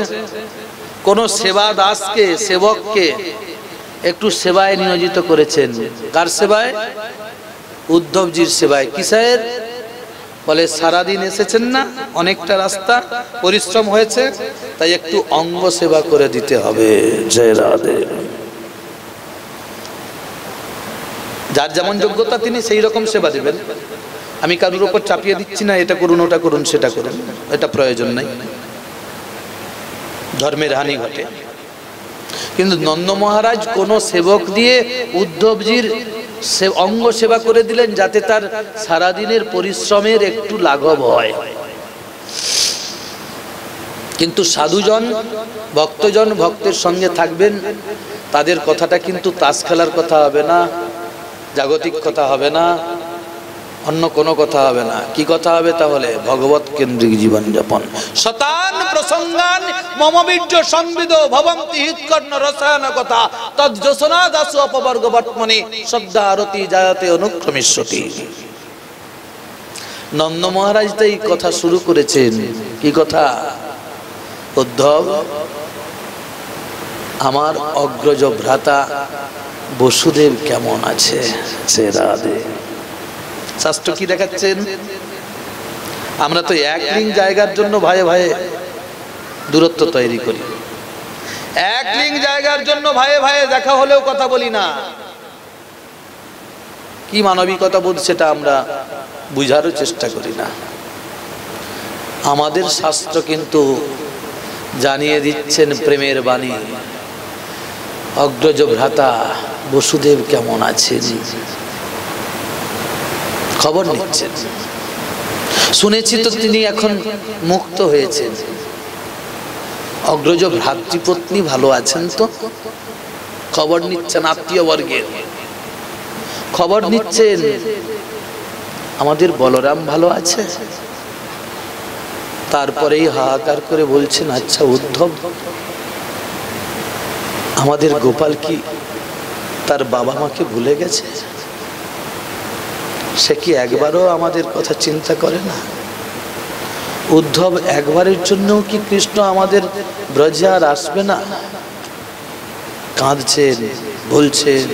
কোন সেবা দাসকে, সেবককে একটু সেবায় নিয়োজিত করেছেন। কার সেবায়? উদ্ধবজির সেবায়। কিসের? বলে সারাদিন এসেছেন না, অনেকটা রাস্তা পরিশ্রম হয়েছে, তাই একটু অঙ্গ সেবা করে দিতে হবে। জয় রাধে। যার যেমন যোগ্যতা তিনি সেই রকম সেবা দেবেন। আমি কারোর উপর চাপিয়ে দিচ্ছি না, এটা করুন, ওটা করুন, সেটা করুন, এটা প্রয়োজন নাই, ধর্মের হানি ঘটে। কিন্তু নন্দ মহারাজ কোন সেবক দিয়ে উদ্ধবজির অঙ্গ সেবা করে দিলেন, যাতে তার সারাদিনের পরিশ্রমের একটু লাঘব হয়। কিন্তু সাধুজন, ভক্তজন ভক্তের সঙ্গে থাকবেন, তাদের কথাটা কিন্তু তাস খেলার কথা হবে না, জাগতিক কথা হবে না, অন্য কোনো কথা হবে না। কি কথা হবে তাহলে? ভগবত কেন্দ্রিক জীবনযাপন। শতান প্রসঙ্গান মম বীর্য সংবিদ ভবন্তি হিতকর্ণ রসায়ন কথা তজ্জোসনা দাসু অপবর্গ বর্তমানে শ্রদ্ধা আরতি জায়তে অনুক্রমিষ্যতি। নন্দ মহারাজ তো এই কথা শুরু করেছেন। কি কথা? উদ্ধব, আমার অগ্রজ ভ্রাতা বসুদেব কেমন আছে? শাস্ত্র কি দেখাচ্ছেন? আমরা তো এক লিং জায়গার জন্য ভাইয়ে ভাইয়ে দূরত্ব তৈরি করি, এক লিং জায়গার জন্য ভাইয়ে ভাইয়ে দেখা হলেও কথা বলি না। কি মানবিকতা বোধ সেটা আমরা বুঝারও চেষ্টা করি না। আমাদের শাস্ত্র কিন্তু জানিয়ে দিচ্ছেন প্রেমের বাণী, অগ্রজ ভ্রাতা বসুদেব কেমন আছেন, খবর নিচ্ছেন। শুনেছি তো তিনি এখন মুক্ত হয়েছেন। অগ্রজ ভ্রাতৃপত্নী ভালো আছেন তো, খবর নিচ্ছেন। আত্মীয় বর্গের খবর নিচ্ছেন। আমাদের বলরাম ভালো আছে। তারপরেই হাহাকার করে বলছেন, আচ্ছা উদ্ধব, আমাদের গোপাল কি তার বাবা মাকে ভুলে গেছে? সে কি একবারও আমাদের কথা চিন্তা করে না? উদ্ধব, একবারের জন্য কি কৃষ্ণ আমাদের ব্রজে আর আসবে না? কাঁদছেন, বলছেন।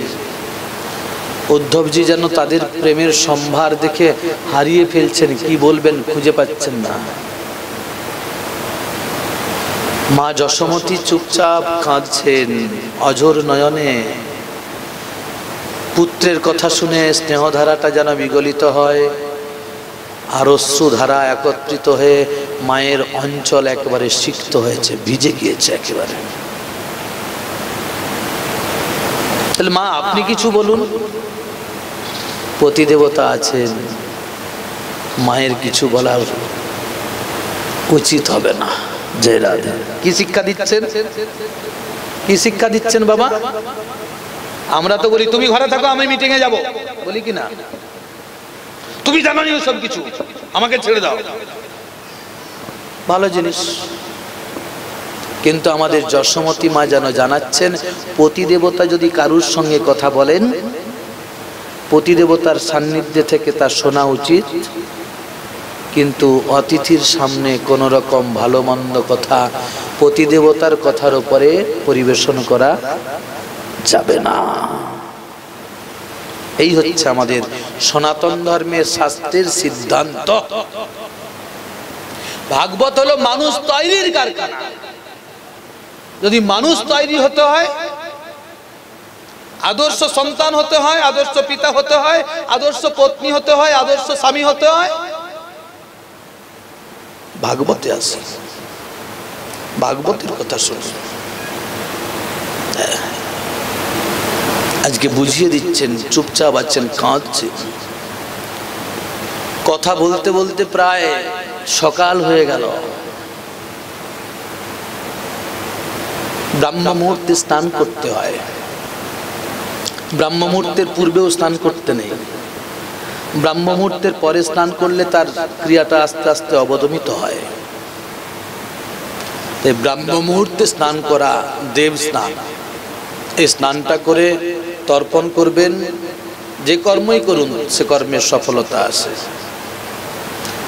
উদ্ধবজি যেন তাদের প্রেমের সম্ভার দেখে হারিয়ে ফেলছেন, কি বলবেন খুঁজে পাচ্ছেন না। মা যশোমতী চুপচাপ কাঁদছেন অঝোর নয়নে। পুত্রের কথা শুনে স্নেহধারাটা যেন বিগলিত হয়, আর অশ্রুধারা একত্রিত হয়ে মায়ের অঞ্চল একেবারে সিক্ত হয়েছে, ভিজে গিয়েছে একেবারে। তাহলে মা আপনি কিছু বলুন। পতিদেবতা আছেন, মায়ের কিছু বলার উচিত হবে না। জয় রাধে। কি শিক্ষা দিচ্ছেন? কি শিক্ষা দিচ্ছেন বাবা? আমরা তো বলি তুমি ঘরে থাকো, আমি মিটিং এ যাব, বলি কি না? তুমি জানো না সব কিছু, আমাকে ছেড়ে দাও। ভালো জিনিস, কিন্তু আমাদের যশোমতী মা যেন জানাচ্ছেন, পতিদেবতা যদি কারুর সঙ্গে কথা বলেন, পতিদেবতার সান্নিধ্যে থেকে তা শোনা উচিত, কিন্তু অতিথির সামনে কোন রকম ভালো মন্দ কথা পতিদেবতার কথার উপরে পরিবেশন করা যাবে না। এই হচ্ছে আমাদের সনাতন ধর্মের শাস্ত্রের সিদ্ধান্ত। ভাগবত হলো মানুষ তৈরির কারখানা। যদি মানুষ তৈরি হতে হয়, আদর্শ সন্তান হতে হয়, আদর্শ পিতা হতে হয়, আদর্শ পত্নী হতে হয়, আদর্শ স্বামী হতে হয়, ভাগবতে আছে। ভাগবতের কথা শুনুন। আজকে বুঝিয়ে দিচ্ছেন, চুপচাপ আছেন, কাঁদছে। কথা বলতে বলতে প্রায় সকাল হয়ে গেল। ব্রাহ্ম মুহূর্তে স্নান করতে হয়, ব্রাহ্ম মুহূর্তের পূর্বেও স্নান করতে নেই। ব্রাহ্ম মুহূর্তের পরে স্নান করলে তার ক্রিয়াটা আস্তে আস্তে অবদমিত হয়। তাই ব্রাহ্ম মুহূর্তে স্নান করা দেব স্নান। এই স্নানটা করে তর্পণ করবেন। যে কর্মই করুন সে কর্মের সফলতা আসে।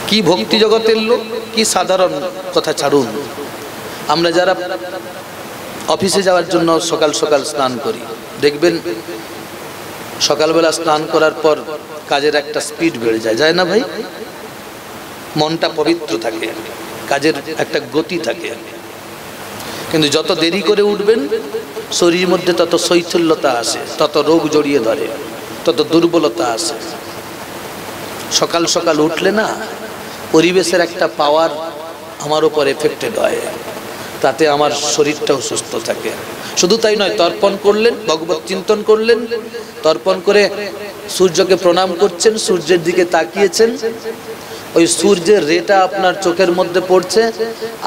কি ভক্তি জগতের লোক, কি সাধারণ কথা ছাড়ুন। আমরা যারা অফিসে যাওয়ার জন্য সকাল সকাল স্নান করি, দেখবেন সকালবেলা স্নান করার পর কাজের একটা স্পিড বেড়ে যায়, যায় না ভাই? মনটা পবিত্র থাকে, কাজের একটা গতি থাকে। কিন্তু যত দেরি করে উঠবেন শরীরের মধ্যে তত শৈথল্যতা আসে, তত রোগ জড়িয়ে ধরে, তত দুর্বলতা আসে। সকাল সকাল উঠলে না পরিবেশের একটা পাওয়ার আমার উপর এফেক্টেড হয়, তাতে আমার শরীরটাও সুস্থ থাকে। শুধু তাই নয়, তর্পণ করলেন, ভগবত চিন্তন করলেন, তর্পণ করে সূর্যকে প্রণাম করছেন, সূর্যের দিকে তাকিয়েছেন, ওই সূর্যের রেটা আপনার চোখের মধ্যে পড়ছে,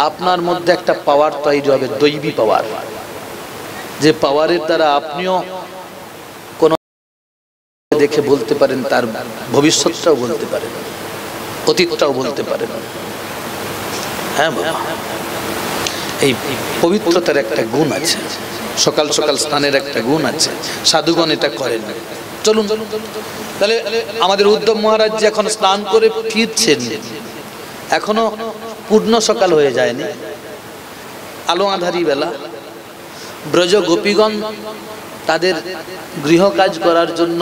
আপনার মধ্যে একটা পাওয়ার তৈরি হবে, দৈবী পাওয়ার। যে পাওয়ারের দ্বারা আপনিও কোন দেখে বলতে পারেন, তার ভবিষ্যৎটাও বলতে পারেন, অতীতটাও বলতে পারেন। হ্যাঁ বাবা, এই পবিত্রতার একটা গুণ আছে, সকাল সকাল স্নানের একটা গুণ আছে। সাধুগণ এটা করেন। চলুন। তাহলে আমাদের উদ্ধব মহারাজ যে এখন স্নান করে ফিরছেন, এখনো পূর্ণ সকাল হয়ে যায়নি, আলো আঁধারি বেলা। ব্রজ গোপীগণ তাদের গৃহ কাজ করার জন্য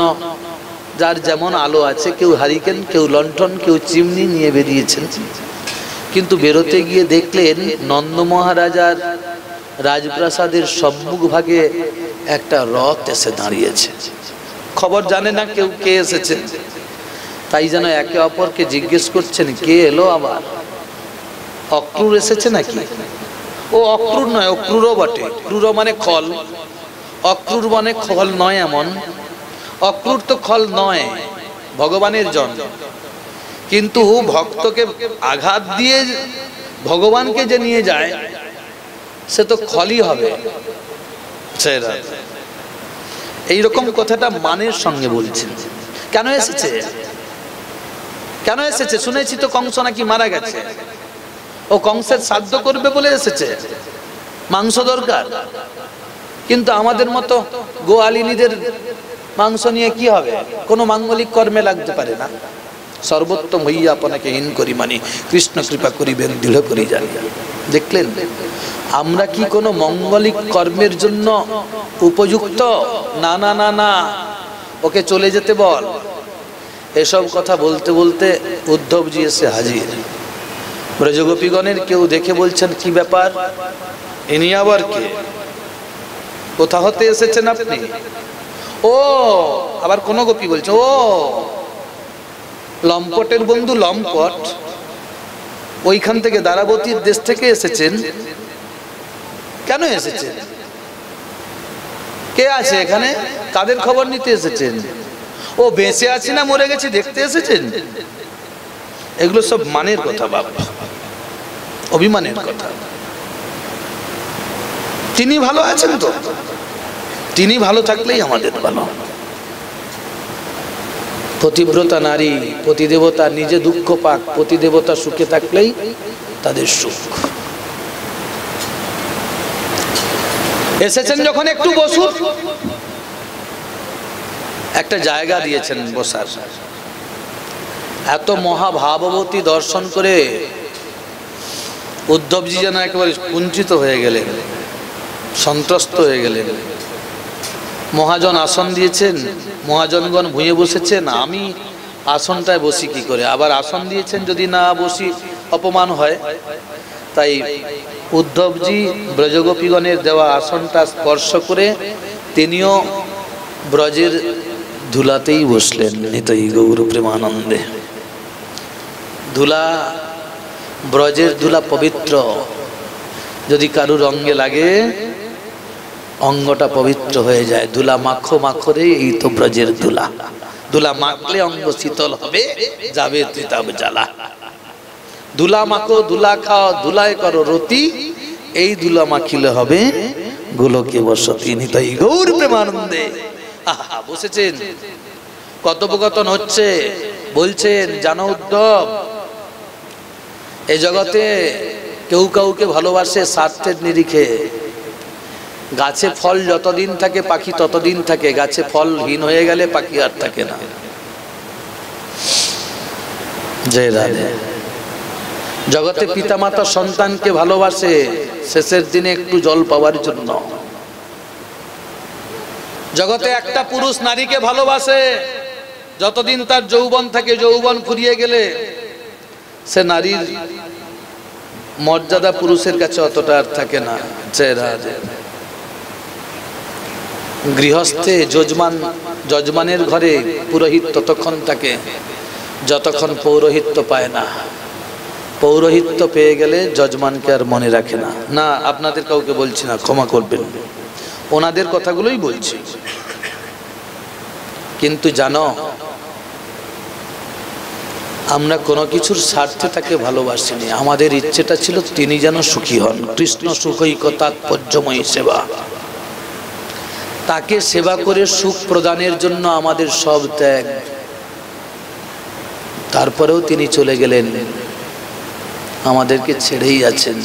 যার যেমন আলো আছে, কেউ হারিকেন, কেউ লণ্ঠন, কেউ চিমনি নিয়ে বেরিয়েছেন। কিন্তু বেরোতে গিয়ে দেখলেন নন্দ মহারাজার রাজপ্রাসাদের সম্মুখ ভাগে একটা রথ এসে দাঁড়িয়েছে। খবর জানে না কেউ কে এসেছে, তাই যেন একে অপরকে জিজ্ঞেস করছেন, কে এলো আবার? অক্রূর এসেছে নাকি? ও অক্রূর নয়, অক্রূরও বটে। ক্রূর মানে খল, অক্রূর মানে খল নয় এমন। অক্রূর তো খল নয়, ভগবানের জন, কিন্তু ভক্তকে আঘাত দিয়ে ভগবানকে যে নিয়ে যায় সে তো খলই হবে। এইরকম কথাটা মানের সঙ্গে বলছেন। কেন এসেছে? কেন এসেছে? শুনেছি তো কংস নাকি মারা গেছে, ও কংসের শ্রাদ্ধ করবে বলে এসেছে, মাংস দরকার। কিন্তু আমাদের মতো গোয়ালিনীদের মাংস নিয়ে কি হবে? কোনো মাঙ্গলিক কর্মে লাগতে পারে না। সর্বোত্তম হইয়া আপনাকে হীন করি মানে কৃষ্ণ কৃপা করিবেন দৃঢ় করি জানি। দেখলেন আমরা কি কোনো মঙ্গলিক কর্মের জন্য উপযুক্ত? না না না না, ওকে চলে যেতে বল। এসব কথা বলতে বলতে উদ্ধবজি এসে হাজির। ব্রজগোপীগণের কেউ দেখে বলছেন, কি ব্যাপার, ইনি আবার কে? কোথা হতে এসেছেন আপনি? ও আবার কোন গোপী বলছে, ও লম্পটের বন্ধু লম্পট, ওইখান থেকে দ্বারাবতীর দেশ থেকে এসেছেন। কেন এসেছেন? কে আছে এখানে? কাদের খবর নিতে এসেছেন? ও বেঁচে আছে না মরে গেছে দেখতে এসেছেন? এগুলো সব মানের কথা বাবা, অভিমানের কথা। তিনি ভালো আছেন তো, তিনি ভালো থাকলেই আমাদের ভালো। পতিব্রতা নারী, পতিদেবতা নিজে দুঃখ পাক, পতিদেবতা সুখে থাকলেই তাদের সুখ। এসেছেন যখন একটু বসুন, একটা জায়গা দিয়েছেন বসার। এত মহাভাববতী দর্শন করে উদ্ধবজি যেন একেবারে কুঞ্চিত হয়ে গেলেন, সন্ত্রস্ত হয়ে গেলেন। মহাজন আসন দিয়েছেন, মহাজনগণ ভুঁয়ে বসেছেন, আমি আসনটায় বসি কি করে? আবার আসন দিয়েছেন, যদি না বসি অপমান হয়। তাই উদ্ধবজি ব্রজগোপীগণের দেওয়া আসনটা স্পর্শ করে তিনিও ব্রজের ধুলাতেই বসলেন। নিতাই গৌর প্রেমানন্দে। ধুলা, ব্রজের ধুলা পবিত্র। যদি কারুর অঙ্গে লাগে অঙ্গটা পবিত্র হয়ে যায়। ধুলা মাখো মাখো রে, এই তো ব্রজের ধুলা। ধুলা মাখলে অঙ্গ শীতল হবে, যাবে ত্রিতাব জ্বালা। ধুলা মাখো, ধুলা খাও, ধুলায় করো রতি, এই ধুলা মাখিলে হবে গোলকে বসতি। নিতাই গৌর প্রেমানন্দে। আহা, বসেছেন, কথোপকথন হচ্ছে। বলছেন, জানো উদ্ধব, এই জগতে কেউ কাউকে ভালোবাসে স্বার্থের নিরিখে। গাছে ফল যতদিন থাকে পাখি ততদিন থাকে, গাছে ফলহীন হয়ে গেলে পাখি আর থাকে না। জয় রাধে। জগতে পিতামাতা সন্তানকে ভালোবাসে শেষের দিনে একটু জল পাওয়ার জন্য। জগতে একটা পুরুষ নারীকে ভালোবাসে যতদিন তার যৌবন থাকে, যৌবন ফুরিয়ে গেলে সে নারীর মর্যাদা পুরুষের কাছে অতটা আর থাকে না। জয় রাধে। গৃহস্থে যজমানের ঘরে পুরোহিত ততক্ষণ থাকে যতক্ষণ পৌরোহিত্য পায় না। পৌরোহিত্য পেয়ে গেলে যজমানকে আর মনে রাখে না। না, আপনাদের কাউকে বলছি না, ক্ষমা করবেন, ওনাদের কথাগুলোই বলছি। কিন্তু জানো, আমরা কোনো কিছুর স্বার্থে তাকে ভালোবাসিনি। আমাদের ইচ্ছেটা ছিল তিনি যেন সুখী হন। কৃষ্ণ সুখৈক তাৎপর্যময়ী সেবা। তাকে সেবা করে সুখ প্রদানের জন্য আমাদের সব ত্যাগ। তারপরেও তিনি চলে গেলেন, আমাদেরকে ছেড়েই আছেন।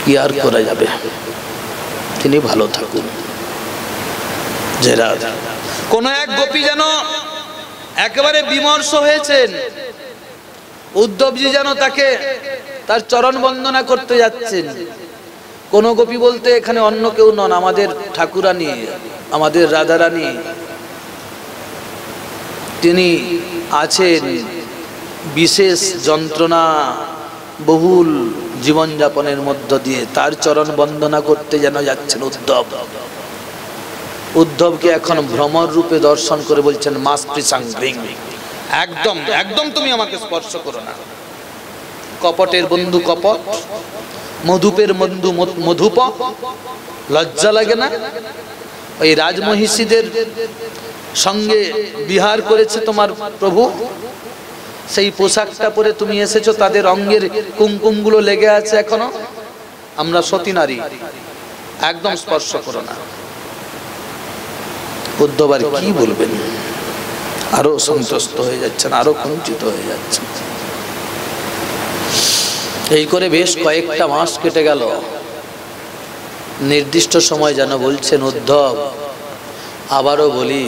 কি আর করা যাবে, তিনি ভালো থাকুন। জয় রাধা। কোন এক গোপী যেন একেবারে বিমর্ষ হয়েছেন, উদ্ধবজি যেন তাকে তার চরণ বন্দনা করতে যাচ্ছেন। কোন গোপী বলতে এখানে অন্য কেউ নন, আমাদের ঠাকুরানী, আমাদের রাধারানী। তিনি আছেন বিশেষ যন্ত্রণা বহুল জীবনযাপনের মধ্য দিয়ে, তার চরণ বন্দনা করতে যেন যাচ্ছেন উদ্ধব। উদ্ধবকে এখন ভ্রমর রূপে দর্শন করে বলছেন মাস্পৃশাং ভৃং, একদম একদম তুমি আমাকে স্পর্শ করো না। কপটের বন্ধু কপট, মধুপের বন্ধু মধুপ, লজ্জা লাগে না? ওই রাজমহিষীদের সঙ্গে বিহার করেছে তোমার প্রভু, সেই পোশাকটা পরে তুমি এসেছো, তাদের অঙ্গের কুমকুম গুলো লেগে আছে এখনো, আমরা সতী নারী, একদম স্পর্শ করো না। উদ্ধব আর কি বলবেন, আরো সন্তুষ্ট হয়ে যাচ্ছেন, আরো কুঞ্চিত হয়ে যাচ্ছেন। এই করে বেশ কয়েকটা মাস কেটে গেল। নির্দিষ্ট সময় যেন বলছেন উদ্ধব, আবারও বলি,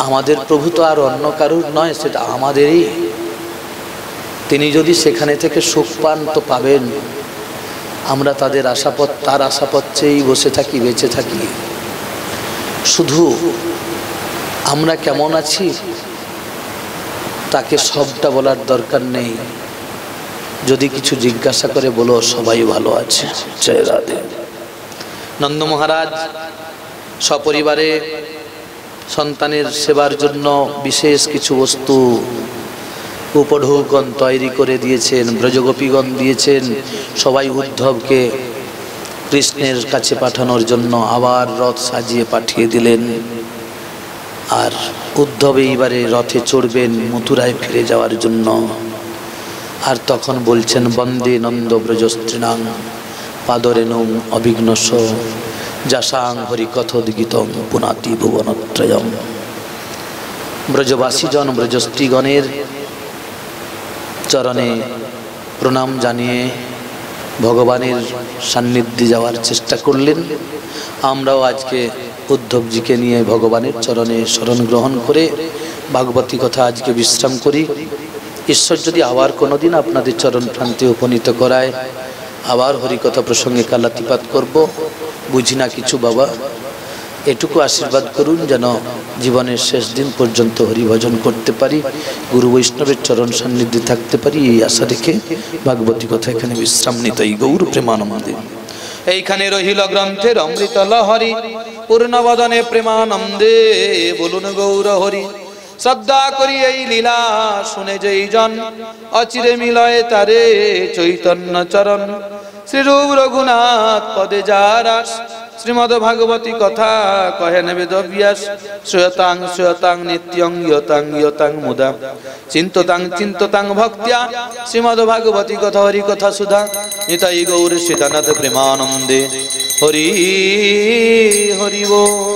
আমাদের প্রভু তো আর অন্য কারুর নয়, সেটা আমাদেরই। তিনি যদি সেখানে থেকে সুখ পান তো পাবেন, আমরা তাদের আশাপথ, তার আশাপথ চেয়েই বসে থাকি, বেঁচে থাকি। শুধু আমরা কেমন আছি তাকে সবটা বলার দরকার নেই, যদি কিছু জিজ্ঞাসা করে বলো সবাই ভালো আছে। জয় রাধে। নন্দ মহারাজ সপরিবারে সন্তানের সেবার জন্য বিশেষ কিছু বস্তু উপঢৌকন তৈরি করে দিয়েছেন, ব্রজগোপীগণ দিয়েছেন। সবাই উদ্ধবকে কৃষ্ণের কাছে পাঠানোর জন্য আবার রথ সাজিয়ে পাঠিয়ে দিলেন। আর উদ্ধব এইবারে রথে চড়বেন মথুরায় ফিরে যাওয়ার জন্য। আর তখন বলছেন বন্দে নন্দ ব্রজস্ত্রীণাং পাদরেণুং অবিঘ্নস্য যাসাং হরিকথোদ্গীতং পুনাতি ভুবনত্রয়ম। ব্রজবাসীজন ব্রজস্ত্রীগণের চরণে প্রণাম জানিয়ে ভগবানের সান্নিধ্যে যাওয়ার চেষ্টা করলেন। আমরাও আজকে উদ্ধবজিকে নিয়ে ভগবানের চরণে শরণ গ্রহণ করে ভাগবতী কথা আজকে বিশ্রাম করি। ঈশ্বর যদি আবার কোনোদিন আপনাদের চরণ প্রান্তে উপনীত করায়, আবার হরিকথা প্রসঙ্গে কালাতিপাত করব। বুঝি না কিছু বাবা, এটুকু আশীর্বাদ করুন যেন জীবনের শেষ দিন পর্যন্ত হরিভজন করতে পারি, গুরু বৈষ্ণবের চরণ সান্নিধ্যে থাকতে পারি, এই আশা রেখে ভাগবতী কথা এখানে বিশ্রাম নিতাই গৌর প্রেমানন্দে। এইখানে রহিল গ্রন্থের অমৃত লহরি, পূর্ণবদনে প্রেমানন্দে বলুন গৌর হরি। শ্রদ্ধা করি এই লীলা শুনে যেই জন, অচিরে মিলয় তারে চৈতন্য চরণ। শ্রীরূপ রঘুনাথ পদে যার আস, শ্রীমদ ভাগবতী কথা কহেন বেদব্যাস। শ্রয়তাং শ্রয়তাং নিত্যং ইয়তাং ইয়তাং মুদা, চিন্ততাং চিন্ততাং ভক্ত্যা শ্রীমদ ভাগবতী কথা হরি কথা সুধা। নিতাই গৌর সীতানাথ প্রেমানন্দে হরি হরি বল।